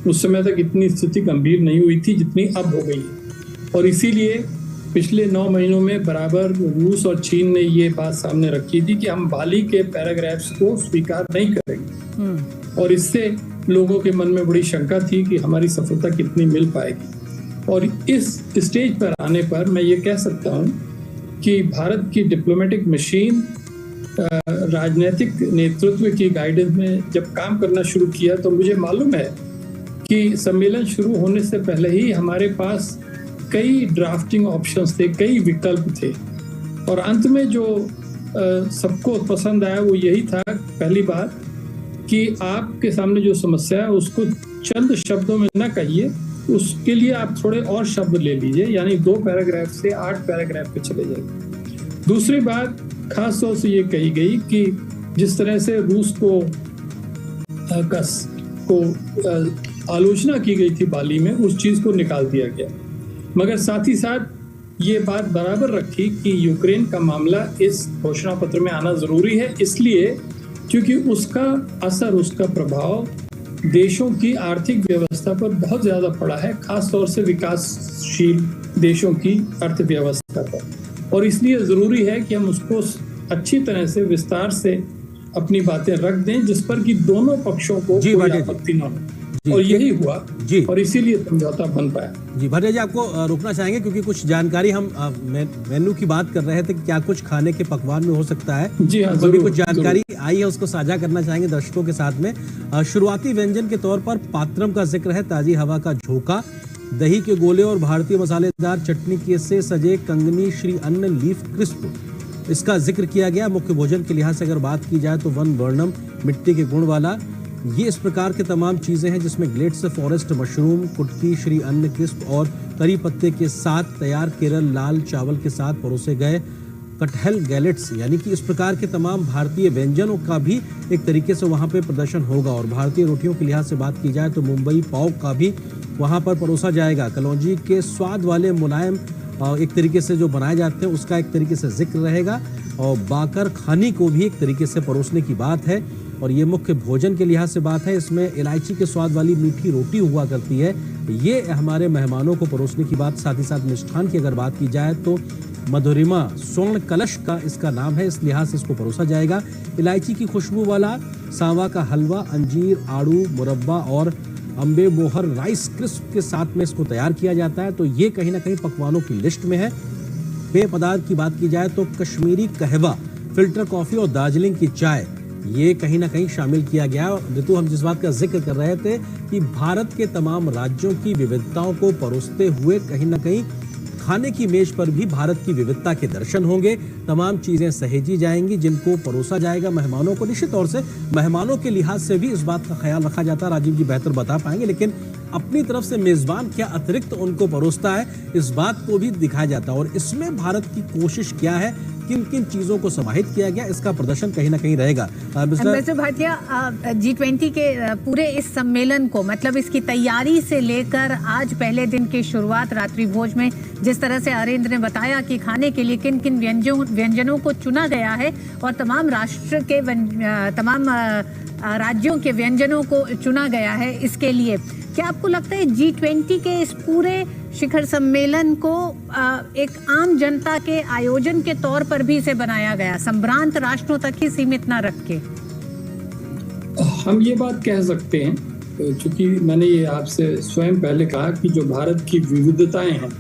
उस समय तक इतनी स्थिति गंभीर नहीं हुई थी जितनी अब हो गई है। और इसीलिए पिछले 9 महीनों में बराबर रूस और चीन ने ये बात सामने रखी थी कि हम बाली के पैराग्राफ्स को स्वीकार नहीं करेंगे। और इससे लोगों के मन में बड़ी शंका थी कि हमारी सफलता कितनी मिल पाएगी। और इस स्टेज पर आने पर मैं ये कह सकता हूँ कि भारत की डिप्लोमेटिक मशीन राजनीतिक नेतृत्व की गाइडेंस में जब काम करना शुरू किया तो मुझे मालूम है कि सम्मेलन शुरू होने से पहले ही हमारे पास कई ड्राफ्टिंग ऑप्शंस थे, कई विकल्प थे। और अंत में जो सबको पसंद आया वो यही था, पहली बात कि आपके सामने जो समस्या है उसको चंद शब्दों में ना कहिए, उसके लिए आप थोड़े और शब्द ले लीजिए, यानी 2 पैराग्राफ से 8 पैराग्राफ पे चले जाइए। दूसरी बात खास तौर से ये कही गई कि जिस तरह से रूस को आलोचना की गई थी बाली में, उस चीज को निकाल दिया गया, मगर साथ ही साथ ये बात बराबर रखी कि यूक्रेन का मामला इस घोषणा पत्र में आना जरूरी है, इसलिए क्योंकि उसका असर, उसका प्रभाव देशों की आर्थिक व्यवस्था पर बहुत ज्यादा पड़ा है, खास तौर से विकासशील देशों की अर्थव्यवस्था पर, और इसलिए जरूरी है कि हम उसको अच्छी तरह से विस्तार से अपनी बातें रख दें, जिस पर कि दोनों पक्षों को कोई आपत्ति न हो, और यही हुआ जी, और इसीलिए समझौता बन पाया। जी भाटिया जी, आपको रोकना चाहेंगे क्योंकि कुछ जानकारी हम मेन्यू की बात कर रहे थे कि क्या कुछ खाने के पकवान में हो सकता है। जी हाँ, जरूर, कुछ जानकारी आई है, उसको साझा करना चाहेंगे दर्शकों के साथ में। शुरुआती व्यंजन के तौर पर पात्रम का जिक्र है, ताजी हवा का झोंका, दही के गोले और भारतीय मसालेदार चटनी के से सजे कंगनी श्री अन्न लीफ क्रिस्प, इसका जिक्र किया गया। मुख्य भोजन के लिहाज से अगर बात की जाए तो वन वर्णम, मिट्टी के गुण वाला, ये इस प्रकार के तमाम चीजें हैं जिसमें ग्लेट्स फॉरेस्ट मशरूम, कुटकी श्री अन्न क्रिस्प और करी पत्ते के साथ तैयार केरल लाल चावल के साथ परोसे गए कटहल गैलेट्स, यानी कि इस प्रकार के तमाम भारतीय व्यंजनों का भी एक तरीके से वहां पे प्रदर्शन होगा। और भारतीय रोटियों के लिहाज से बात की जाए तो मुंबई पाव का भी वहां पर परोसा जाएगा। कलौंजी के स्वाद वाले मुलायम एक तरीके से जो बनाए जाते हैं उसका एक तरीके से जिक्र रहेगा, और बाकर खानी को भी एक तरीके से परोसने की बात है। और ये मुख्य भोजन के लिहाज से बात है, इसमें इलायची के स्वाद वाली मीठी रोटी हुआ करती है, ये हमारे मेहमानों को परोसने की बात। साथ ही साथ मिष्ठान की अगर बात की जाए तो मधुरिमा स्वर्ण कलश का इसका नाम है, इस लिहाज से इसको परोसा जाएगा। इलायची की खुशबू वाला सांवा का हलवा, अंजीर, आड़ू, मुरब्बा और अम्बे मोहर राइस क्रिस्प के साथ में इसको तैयार किया जाता है। तो ये कहीं ना कहीं पकवानों की लिस्ट में है। पेय पदार्थ की बात की जाए तो कश्मीरी कहवा, फिल्टर कॉफी और दार्जिलिंग की चाय, ये कहीं ना कहीं शामिल किया गया। और ऋतु, हम जिस बात का जिक्र कर रहे थे कि भारत के तमाम राज्यों की विविधताओं को परोसते हुए कहीं ना कहीं खाने की मेज पर भी भारत की विविधता के दर्शन होंगे। तमाम चीजें सहेजी जाएंगी जिनको परोसा जाएगा मेहमानों को। निश्चित तौर से मेहमानों के लिहाज से भी इस बात का ख्याल रखा जाता है, राजीव जी बेहतर बता पाएंगे, लेकिन अपनी तरफ से मेजबान क्या अतिरिक्त उनको परोसता है, इस बात को भी दिखाया जाता है। और इसमें भारत की कोशिश क्या है, किन किन चीजों को समाहित किया गया, इसका प्रदर्शन कहीं ना कहीं रहेगा। मिस्टर भाटिया, G20 के पूरे इस सम्मेलन को, मतलब इसकी तैयारी से लेकर आज पहले दिन की शुरुआत रात्रि भोज में जिस तरह से अरेंद्र ने बताया कि खाने के लिए किन किन व्यंजनों को चुना गया है और तमाम राष्ट्र के तमाम राज्यों के व्यंजनों को चुना गया है, इसके लिए क्या आपको लगता है G20 के इस पूरे शिखर सम्मेलन को एक आम जनता के आयोजन के तौर पर भी इसे बनाया गया, संभ्रांत राष्ट्रों तक ही सीमित ना रख के? हम ये बात कह सकते हैं, क्योंकि मैंने ये आपसे स्वयं पहले कहा कि जो भारत की विविधताएं हैं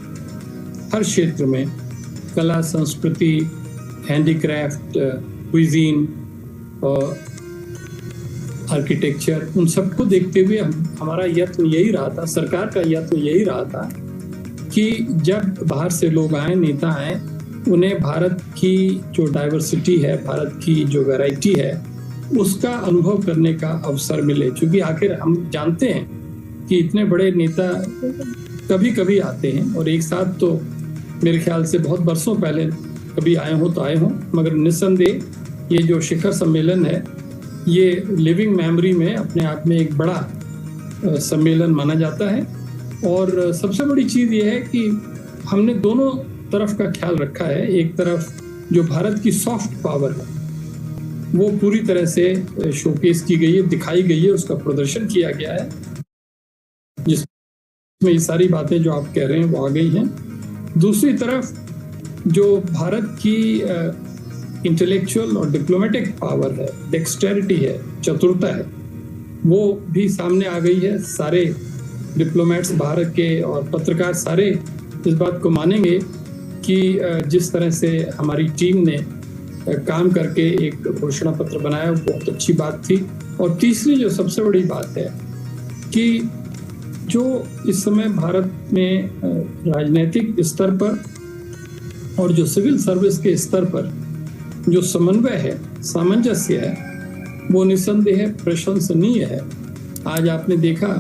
हर क्षेत्र में, कला, संस्कृति, हैंडीक्राफ्ट, क्विजीन और आर्किटेक्चर, उन सबको देखते हुए हमारा यत्न यही रहा था, सरकार का यत्न यही रहा था कि जब बाहर से लोग आए, नेता आए, उन्हें भारत की जो डाइवर्सिटी है, भारत की जो वैरायटी है, उसका अनुभव करने का अवसर मिले। क्योंकि आखिर हम जानते हैं कि इतने बड़े नेता कभी कभी आते हैं, और एक साथ तो मेरे ख्याल से बहुत बरसों पहले कभी आए हों तो आए हों, मगर निस्संदेह ये जो शिखर सम्मेलन है, ये लिविंग मेमोरी में अपने आप में एक बड़ा सम्मेलन माना जाता है। और सबसे बड़ी चीज़ ये है कि हमने दोनों तरफ का ख्याल रखा है। एक तरफ जो भारत की सॉफ्ट पावर है वो पूरी तरह से शोकेस की गई है, दिखाई गई है, उसका प्रदर्शन किया गया है, जिसमें ये सारी बातें जो आप कह रहे हैं वो आ गई हैं। दूसरी तरफ जो भारत की इंटेलेक्चुअल और डिप्लोमेटिक पावर है, डेक्सटेरिटी है, चतुरता है, वो भी सामने आ गई है। सारे डिप्लोमेट्स भारत के और पत्रकार सारे इस बात को मानेंगे कि जिस तरह से हमारी टीम ने काम करके एक घोषणा पत्र बनाया, बहुत अच्छी बात थी। और तीसरी जो सबसे बड़ी बात है कि जो इस समय भारत में राजनीतिक स्तर पर और जो सिविल सर्विस के स्तर पर जो समन्वय है, सामंजस्य है, वो निस्संदेह प्रशंसनीय है। आज आपने देखा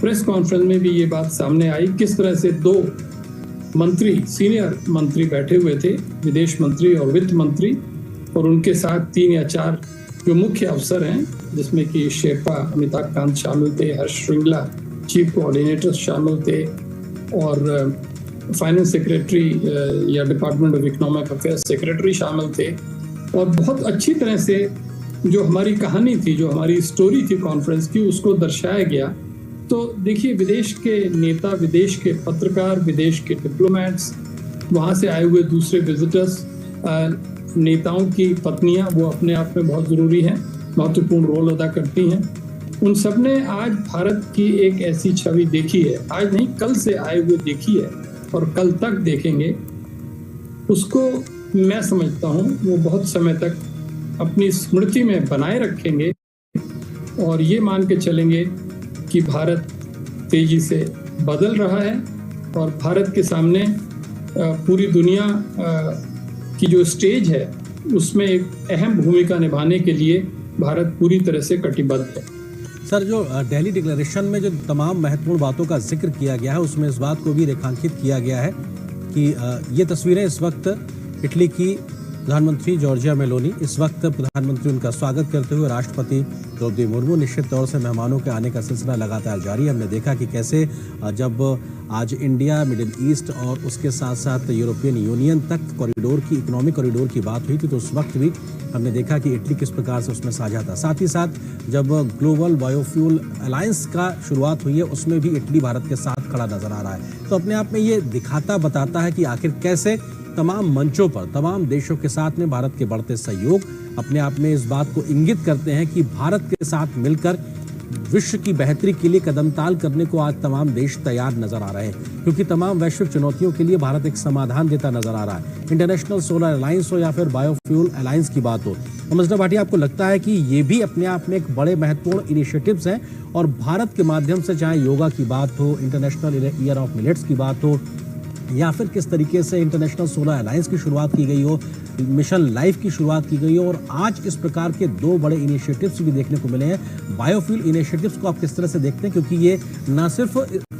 प्रेस कॉन्फ्रेंस में भी ये बात सामने आई, किस तरह से दो मंत्री, सीनियर मंत्री बैठे हुए थे, विदेश मंत्री और वित्त मंत्री, और उनके साथ 3 या 4 जो मुख्य अफसर हैं, जिसमें कि शेरपा अमिताभ कांत शामिल थे, हर्ष श्रृंगला चीफ कोऑर्डिनेटर शामिल थे, और फाइनेंस सेक्रेटरी या department of economic affairs secretary शामिल थे। और बहुत अच्छी तरह से जो हमारी कहानी थी, जो हमारी स्टोरी थी कॉन्फ्रेंस की, उसको दर्शाया गया। तो देखिए, विदेश के नेता, विदेश के पत्रकार, विदेश के डिप्लोमेट्स, वहाँ से आए हुए दूसरे विजिटर्स, नेताओं की पत्नियाँ, वो अपने आप में बहुत ज़रूरी हैं, महत्वपूर्ण रोल अदा करती हैं। उन सब ने आज भारत की एक ऐसी छवि देखी है, आज नहीं कल से आए हुए देखी है और कल तक देखेंगे। उसको मैं समझता हूँ वो बहुत समय तक अपनी स्मृति में बनाए रखेंगे और ये मान के चलेंगे कि भारत तेजी से बदल रहा है और भारत के सामने पूरी दुनिया की जो स्टेज है उसमें एक अहम भूमिका निभाने के लिए भारत पूरी तरह से कटिबद्ध है। सर, जो दिल्ली डिक्लेरेशन में जो तमाम महत्वपूर्ण बातों का जिक्र किया गया है, उसमें इस बात को भी रेखांकित किया गया है कि ये तस्वीरें इस वक्त इटली की प्रधानमंत्री जॉर्जिया मेलोनी, इस वक्त प्रधानमंत्री उनका स्वागत करते हुए राष्ट्रपति द्रौपदी मुर्मू। निश्चित तौर से मेहमानों के आने का सिलसिला लगातार जारी है। हमने देखा कि कैसे जब आज इंडिया, मिडिल ईस्ट और उसके साथ साथ यूरोपियन यूनियन तक कॉरिडोर की, इकोनॉमिक कॉरिडोर की बात हुई थी, तो उस वक्त भी हमने देखा कि इटली किस प्रकार से उसमें साझा था। साथ ही साथ जब ग्लोबल बायोफ्यूल अलायंस का शुरुआत हुई है, उसमें भी इटली भारत के साथ खड़ा नजर आ रहा है। तो अपने आप में ये दिखाता बताता है कि आखिर कैसे तमाम मंचों पर तमाम देशों के साथ में भारत के बढ़ते सहयोग अपने आप में इस बात को इंगित करते हैं कि भारत के साथ मिलकर विश्व की बेहतरी के लिए कदम ताल करने को आज तमाम देश तैयार नजर आ रहे हैं, क्योंकि तमाम वैश्विक चुनौतियों के लिए भारत एक समाधान देता नजर आ रहा है। इंटरनेशनल सोलर अलायंस हो या फिर बायोफ्यूल अलायंस की बात हो, अमृता भाटिया, आपको लगता है कि ये भी अपने आप में एक बड़े महत्वपूर्ण इनिशिएटिव्स हैं और भारत के माध्यम से, चाहे योगा की बात हो, इंटरनेशनल ईयर ऑफ मिलेट्स की बात हो, या फिर किस तरीके से इंटरनेशनल सोलर अलायंस की शुरुआत की गई हो, मिशन लाइफ की शुरुआत की गई हो, और आज इस प्रकार के 2 बड़े इनिशिएटिव्स भी देखने को मिले हैं। बायोफ्यूल इनिशिएटिव्स को आप किस तरह से देखते हैं, क्योंकि ये न सिर्फ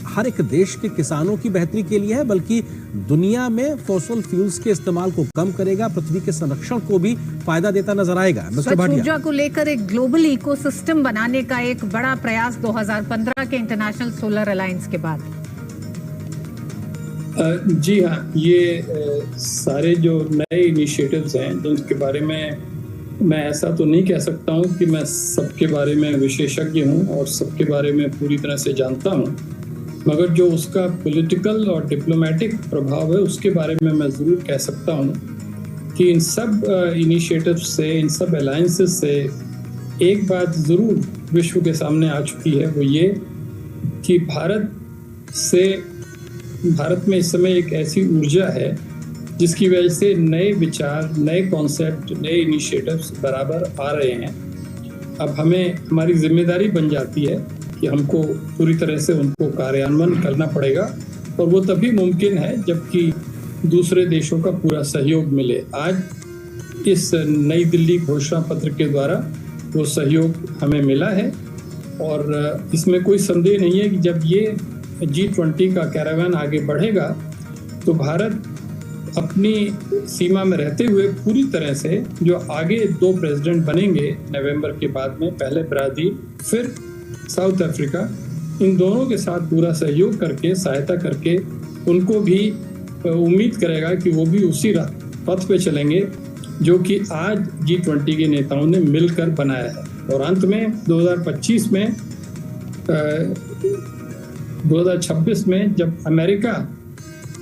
हर एक देश के किसानों की बेहतरी के लिए है, बल्कि दुनिया में फॉसिल फ्यूल्स के इस्तेमाल को कम करेगा, पृथ्वी के संरक्षण को भी फायदा देता नजर आएगा। स्वच्छ ऊर्जा को लेकर एक ग्लोबल इकोसिस्टम बनाने का एक बड़ा प्रयास 2015 के इंटरनेशनल सोलर अलायंस के बाद। जी हाँ, ये सारे जो नए इनिशिएटिव्स हैं जिनके बारे में मैं ऐसा तो नहीं कह सकता हूँ कि मैं सबके बारे में विशेषज्ञ हूँ और सबके बारे में पूरी तरह से जानता हूँ, मगर जो उसका पॉलिटिकल और डिप्लोमेटिक प्रभाव है उसके बारे में मैं ज़रूर कह सकता हूँ कि इन सब इनिशिएटिव्स से, इन सब अलायंसेस से एक बात ज़रूर विश्व के सामने आ चुकी है, वो ये कि भारत में इस समय एक ऐसी ऊर्जा है जिसकी वजह से नए विचार, नए कॉन्सेप्ट, नए इनिशिएटिव्स बराबर आ रहे हैं। अब हमारी जिम्मेदारी बन जाती है कि हमको पूरी तरह से उनको कार्यान्वयन करना पड़ेगा, और वो तभी मुमकिन है जबकि दूसरे देशों का पूरा सहयोग मिले। आज इस नई दिल्ली घोषणा पत्र के द्वारा वो सहयोग हमें मिला है और इसमें कोई संदेह नहीं है कि जब ये G20 का कैरावान आगे बढ़ेगा तो भारत अपनी सीमा में रहते हुए पूरी तरह से जो आगे 2 प्रेसिडेंट बनेंगे नवंबर के बाद में, पहले ब्राजील फिर साउथ अफ्रीका, इन दोनों के साथ पूरा सहयोग करके, सहायता करके उनको भी उम्मीद करेगा कि वो भी उसी पथ पे चलेंगे जो कि आज G20 के नेताओं ने मिलकर बनाया है। और अंत में 2026 में जब अमेरिका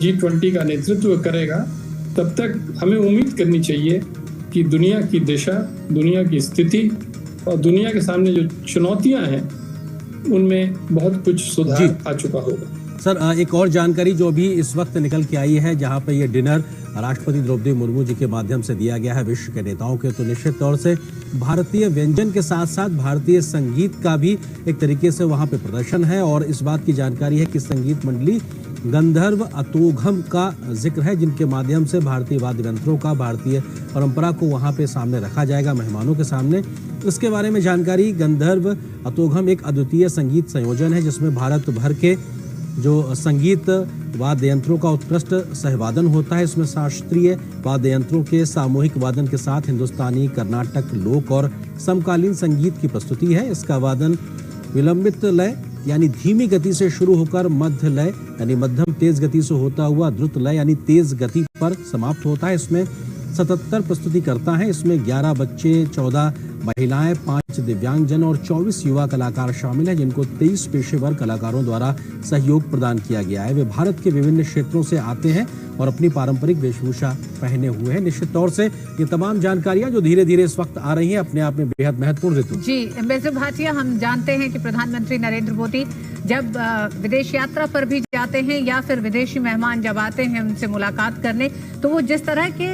G20 का नेतृत्व करेगा, तब तक हमें उम्मीद करनी चाहिए कि दुनिया की दिशा, दुनिया की स्थिति और दुनिया के सामने जो चुनौतियां हैं उनमें बहुत कुछ सुधार आ चुका होगा। सर, एक और जानकारी जो भी इस वक्त निकल के आई है, जहां पे ये डिनर राष्ट्रपति द्रौपदी मुर्मू जी के माध्यम से दिया गया है विश्व के नेताओं के, तो निश्चित तौर से भारतीय व्यंजन के साथ साथ भारतीय संगीत का भी एक तरीके से वहां पे प्रदर्शन है। और इस बात की जानकारी है कि संगीत मंडली गंधर्व अतोघम का जिक्र है, जिनके माध्यम से भारतीय वाद्य यंत्रों का, भारतीय परंपरा को वहां पे सामने रखा जाएगा मेहमानों के सामने। इसके बारे में जानकारी, गंधर्व अतोघम एक अद्वितीय संगीत संयोजन है जिसमें भारत भर के जो संगीत वाद्य यंत्रों का उत्कृष्ट सहवादन होता है। इसमें शास्त्रीय वाद्य यंत्रों के सामूहिक वादन के साथ हिंदुस्तानी, कर्नाटक, लोक और समकालीन संगीत की प्रस्तुति है। इसका वादन विलंबित लय यानी धीमी गति से शुरू होकर मध्य लय यानी मध्यम तेज गति से होता हुआ द्रुत लय यानी तेज गति पर समाप्त होता है। इसमें 77 प्रस्तुतिकर्ता हैं। इसमें 11 बच्चे, 14 महिलाएं, 5 दिव्यांगजन और 24 युवा कलाकार शामिल हैं, जिनको 23 पेशेवर कलाकारों द्वारा सहयोग प्रदान किया गया है। वे भारत के विभिन्न क्षेत्रों से आते हैं और अपनी पारंपरिक वेशभूषा पहने हुए हैं। निश्चित तौर से ये तमाम जानकारियां जो धीरे धीरे इस वक्त आ रही हैं, अपने आप में बेहद महत्वपूर्ण ऋतु। जी एम्बेसडर भाटिया, हम जानते हैं कि प्रधानमंत्री नरेंद्र मोदी जब विदेश यात्रा पर भी जाते हैं या फिर विदेशी मेहमान जब आते हैं उनसे मुलाकात करने, तो वो जिस तरह के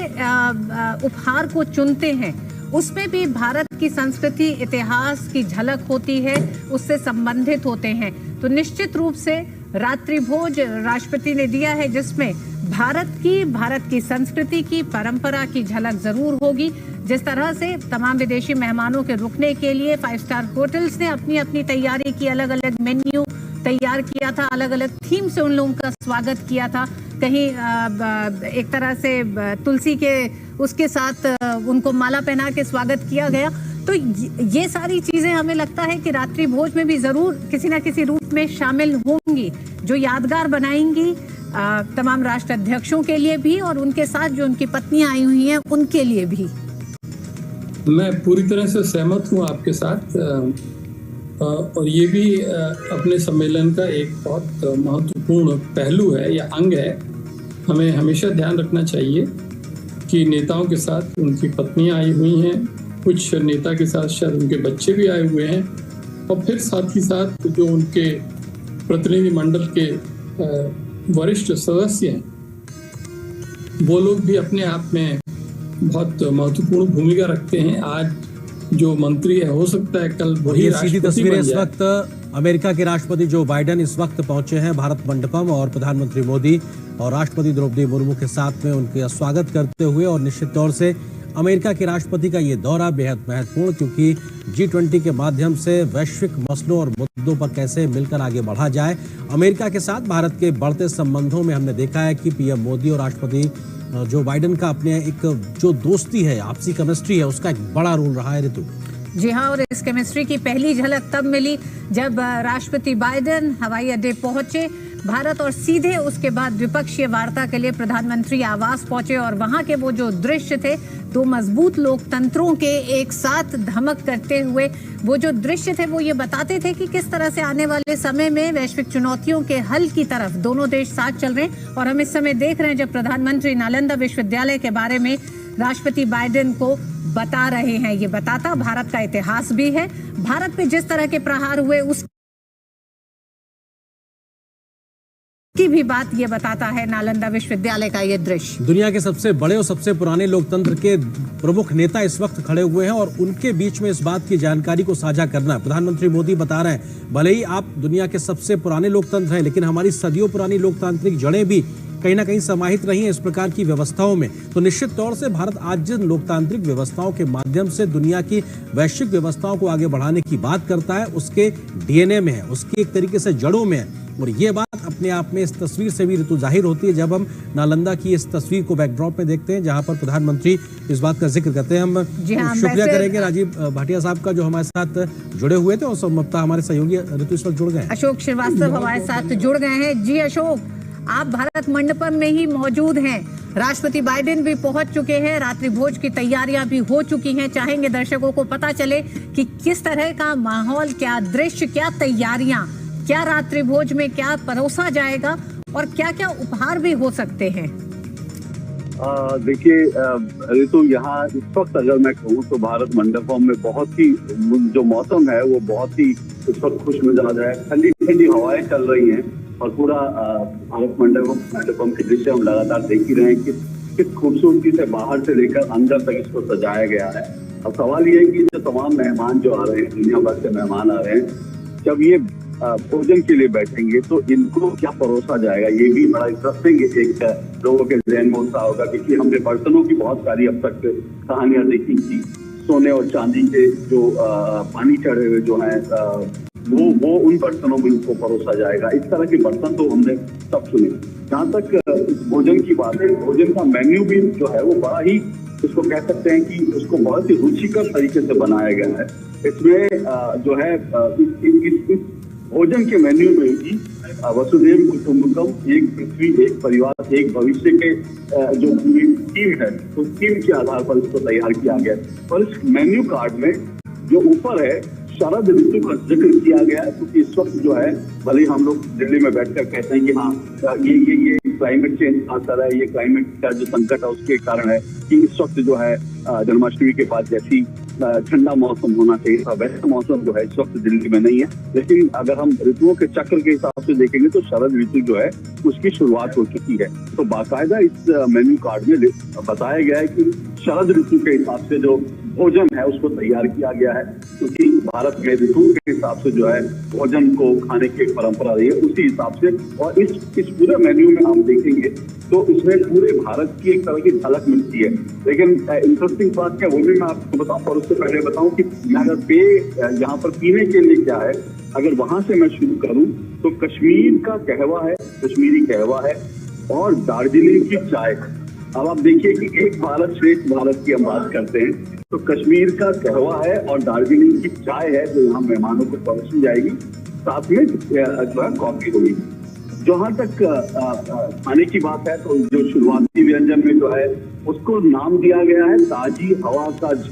उपहार को चुनते हैं उसमें भी भारत की संस्कृति, इतिहास की झलक होती है, उससे संबंधित होते हैं। तो निश्चित रूप से रात्रि भोज राष्ट्रपति ने दिया है, जिसमें भारत की संस्कृति की, परंपरा की झलक जरूर होगी। जिस तरह से तमाम विदेशी मेहमानों के रुकने के लिए 5 स्टार होटल्स ने अपनी अपनी तैयारी की, अलग अलग मेन्यू तैयार किया था, अलग अलग थीम से उन लोगों का स्वागत किया था। कहीं एक तरह से तुलसी के उसके साथ उनको माला पहना के स्वागत किया गया। तो ये सारी चीजें हमें लगता है कि रात्रि भोज में भी जरूर किसी न किसी रूप में शामिल होंगी, जो यादगार बनाएंगी तमाम राष्ट्र अध्यक्षों के लिए भी और उनके साथ जो उनकी पत्नियां आई हुई हैं उनके लिए भी। मैं पूरी तरह से सहमत हूं आपके साथ, और ये भी अपने सम्मेलन का एक बहुत महत्वपूर्ण पहलू है या अंग है। हमें हमेशा ध्यान रखना चाहिए कि नेताओं के साथ उनकी पत्नियां आई हुई हैं, कुछ नेता के साथ शायद उनके बच्चे भी आए हुए हैं, और फिर साथ ही साथ जो उनके प्रतिनिधि मंडल के वरिष्ठ सदस्य हैं, वो लोग भी अपने आप में बहुत महत्वपूर्ण भूमिका रखते हैं। आज जो मंत्री है, हो सकता है कल वही सीधी तस्वीरें इस वक्त अमेरिका के राष्ट्रपति जो बाइडेन इस वक्त पहुंचे हैं भारत मंडपम, और प्रधानमंत्री मोदी और राष्ट्रपति द्रौपदी मुर्मू के साथ में उनका स्वागत करते हुए। और निश्चित तौर से अमेरिका के राष्ट्रपति का ये दौरा बेहद महत्वपूर्ण, क्योंकि G20 के माध्यम से वैश्विक मसलों और मुद्दों पर कैसे मिलकर आगे बढ़ा जाए। अमेरिका के साथ भारत के बढ़ते संबंधों में हमने देखा है कि पीएम मोदी और राष्ट्रपति जो बाइडेन का अपने एक जो दोस्ती है, आपसी केमिस्ट्री है, उसका एक बड़ा रोल रहा है ऋतु। जी हाँ, और इस केमिस्ट्री की पहली झलक तब मिली जब राष्ट्रपति बाइडेन हवाई अड्डे पहुंचे भारत, और सीधे उसके बाद द्विपक्षीय वार्ता के लिए प्रधानमंत्री आवास पहुंचे। और वहां के वो जो दृश्य थे, 2 मजबूत लोकतंत्रों के एक साथ धमक करते हुए वो जो दृश्य थे, वो ये बताते थे कि किस तरह से आने वाले समय में वैश्विक चुनौतियों के हल की तरफ दोनों देश साथ चल रहे हैं। और हम इस समय देख रहे हैं जब प्रधानमंत्री नालंदा विश्वविद्यालय के बारे में राष्ट्रपति बाइडेन को बता रहे हैं। ये बताता भारत का इतिहास भी है, भारत पे जिस तरह के प्रहार हुए उस की भी बात ये बताता है नालंदा विश्वविद्यालय का ये दृश्य। दुनिया के सबसे बड़े और सबसे पुराने लोकतंत्र के प्रमुख नेता इस वक्त खड़े हुए हैं, और उनके बीच में इस बात की जानकारी को साझा करना। प्रधानमंत्री मोदी बता रहे हैं, भले ही आप दुनिया के सबसे पुराने लोकतंत्र हैं, लेकिन हमारी सदियों पुरानी लोकतांत्रिक जड़ें भी कहीं ना कहीं समाहित रही हैं इस प्रकार की व्यवस्थाओं में। तो निश्चित तौर से भारत आज जिन लोकतांत्रिक व्यवस्थाओं के माध्यम से दुनिया की वैश्विक व्यवस्थाओं को आगे बढ़ाने की बात करता है, उसके डीएनए में है, उसकी एक तरीके से जड़ों में है। और ये बात अपने आप में इस तस्वीर से भी ऋतु जाहिर होती है जब हम नालंदा की इस तस्वीर को बैकड्रॉप में देखते हैं, जहां पर प्रधानमंत्री इस बात का जिक्र करते हैं। हम शुक्रिया करेंगे राजीव भाटिया साहब का, जो हमारे साथ जुड़े हुए थे, और संभवतः हमारे सहयोगी ऋतु इस वक्त जुड़ गए। अशोक श्रीवास्तव हमारे साथ जुड़ गए हैं। जी अशोक, आप भारत मंडपम में ही मौजूद हैं, राष्ट्रपति बाइडेन भी पहुंच चुके हैं, रात्रि भोज की तैयारियां भी हो चुकी हैं। चाहेंगे दर्शकों को पता चले कि किस तरह का माहौल, क्या दृश्य, क्या तैयारियां, क्या रात्रि भोज में क्या परोसा जाएगा और क्या क्या उपहार भी हो सकते हैं। देखिए ऋतु, यहाँ इस वक्त अगर मैं कहूँ तो भारत मंडपम में बहुत ही जो मौसम है वो बहुत ही इस वक्त खुश मिजाज है। ठंडी ठंडी हवाएं चल रही हैं और पूरा भारत मंडपम के दृश्य हम लगातार देख ही रहे हैं कि किस खूबसूरती से बाहर से लेकर अंदर तक इसको सजाया गया है। अब सवाल ये है कि जो तमाम मेहमान जो आ रहे हैं, दुनिया भर से मेहमान आ रहे हैं, जब ये भोजन के लिए बैठेंगे तो इनको क्या परोसा जाएगा, ये भी बड़ा इंटरेस्टिंग एक लोगों के ज़हन में उत्साह होगा। क्योंकि हमने बर्तनों की बहुत सारी अब तक कहानियां देखी थी, सोने और चांदी के जो पानी चढ़े हुए जो हैं वो उन बर्तनों में उनको परोसा जाएगा। इस तरह के बर्तन तो हमने सब सुने। जहाँ तक भोजन की बात है, भोजन का मेन्यू भी जो है वो बड़ा ही, इसको कह सकते हैं कि उसको बहुत ही रुचिकर तरीके से बनाया गया है। इसमें जो है इस भोजन के मेन्यू में ही वसुधैव कुटुंबकम, एक पृथ्वी एक परिवार एक भविष्य के जो पूरी थीम है, उस थीम के आधार पर इसको तैयार किया गया है। और इस मेन्यू कार्ड में जो ऊपर है शरद ऋतु का जिक्र किया गया है, क्योंकि इस वक्त जो है भले हम लोग दिल्ली में बैठकर कहते हैं कि हाँ ये क्लाइमेट चेंज असर है, ये क्लाइमेट का जो संकट है उसके कारण है कि इस वक्त जो है जन्माष्टमी के बाद जैसी ठंडा मौसम होना चाहिए था वैसा मौसम जो है इस वक्त दिल्ली में नहीं है। लेकिन अगर हम ऋतुओं के चक्र के हिसाब से देखेंगे तो शरद ऋतु जो है उसकी शुरुआत हो चुकी है। तो बाकायदा इस मेन्यू कार्ड में बताया गया है कि शरद ऋतु के हिसाब से जो भोजन है उसको तैयार किया गया है, क्योंकि भारत में ऋतु के हिसाब से जो है भोजन को खाने की एक परंपरा रही है, उसी हिसाब से। और इस पूरे मेन्यू में आप देखेंगे तो इसमें पूरे भारत की एक तरह की झलक मिलती है। लेकिन इंटरेस्टिंग बात क्या वो भी मैं आपको बताऊं, और उससे पहले बताऊं कि अगर पेय यहाँ पर पीने के लिए क्या है, अगर वहां से मैं शुरू करूं तो कश्मीर का कहवा है, कश्मीरी कहवा है, और दार्जिलिंग की चाय है। अब आप देखिए कि एक भारत श्रेष्ठ भारत की हम बात करते हैं, तो कश्मीर का कहवा है और दार्जिलिंग की चाय है जो यहाँ मेहमानों को परोसी जाएगी, साथ में जो है कॉफी होगी। जहाँ तक खाने की बात है तो जो शुरुआती व्यंजन में जो है उसको नाम दिया गया है ताजी हवा का झोंका।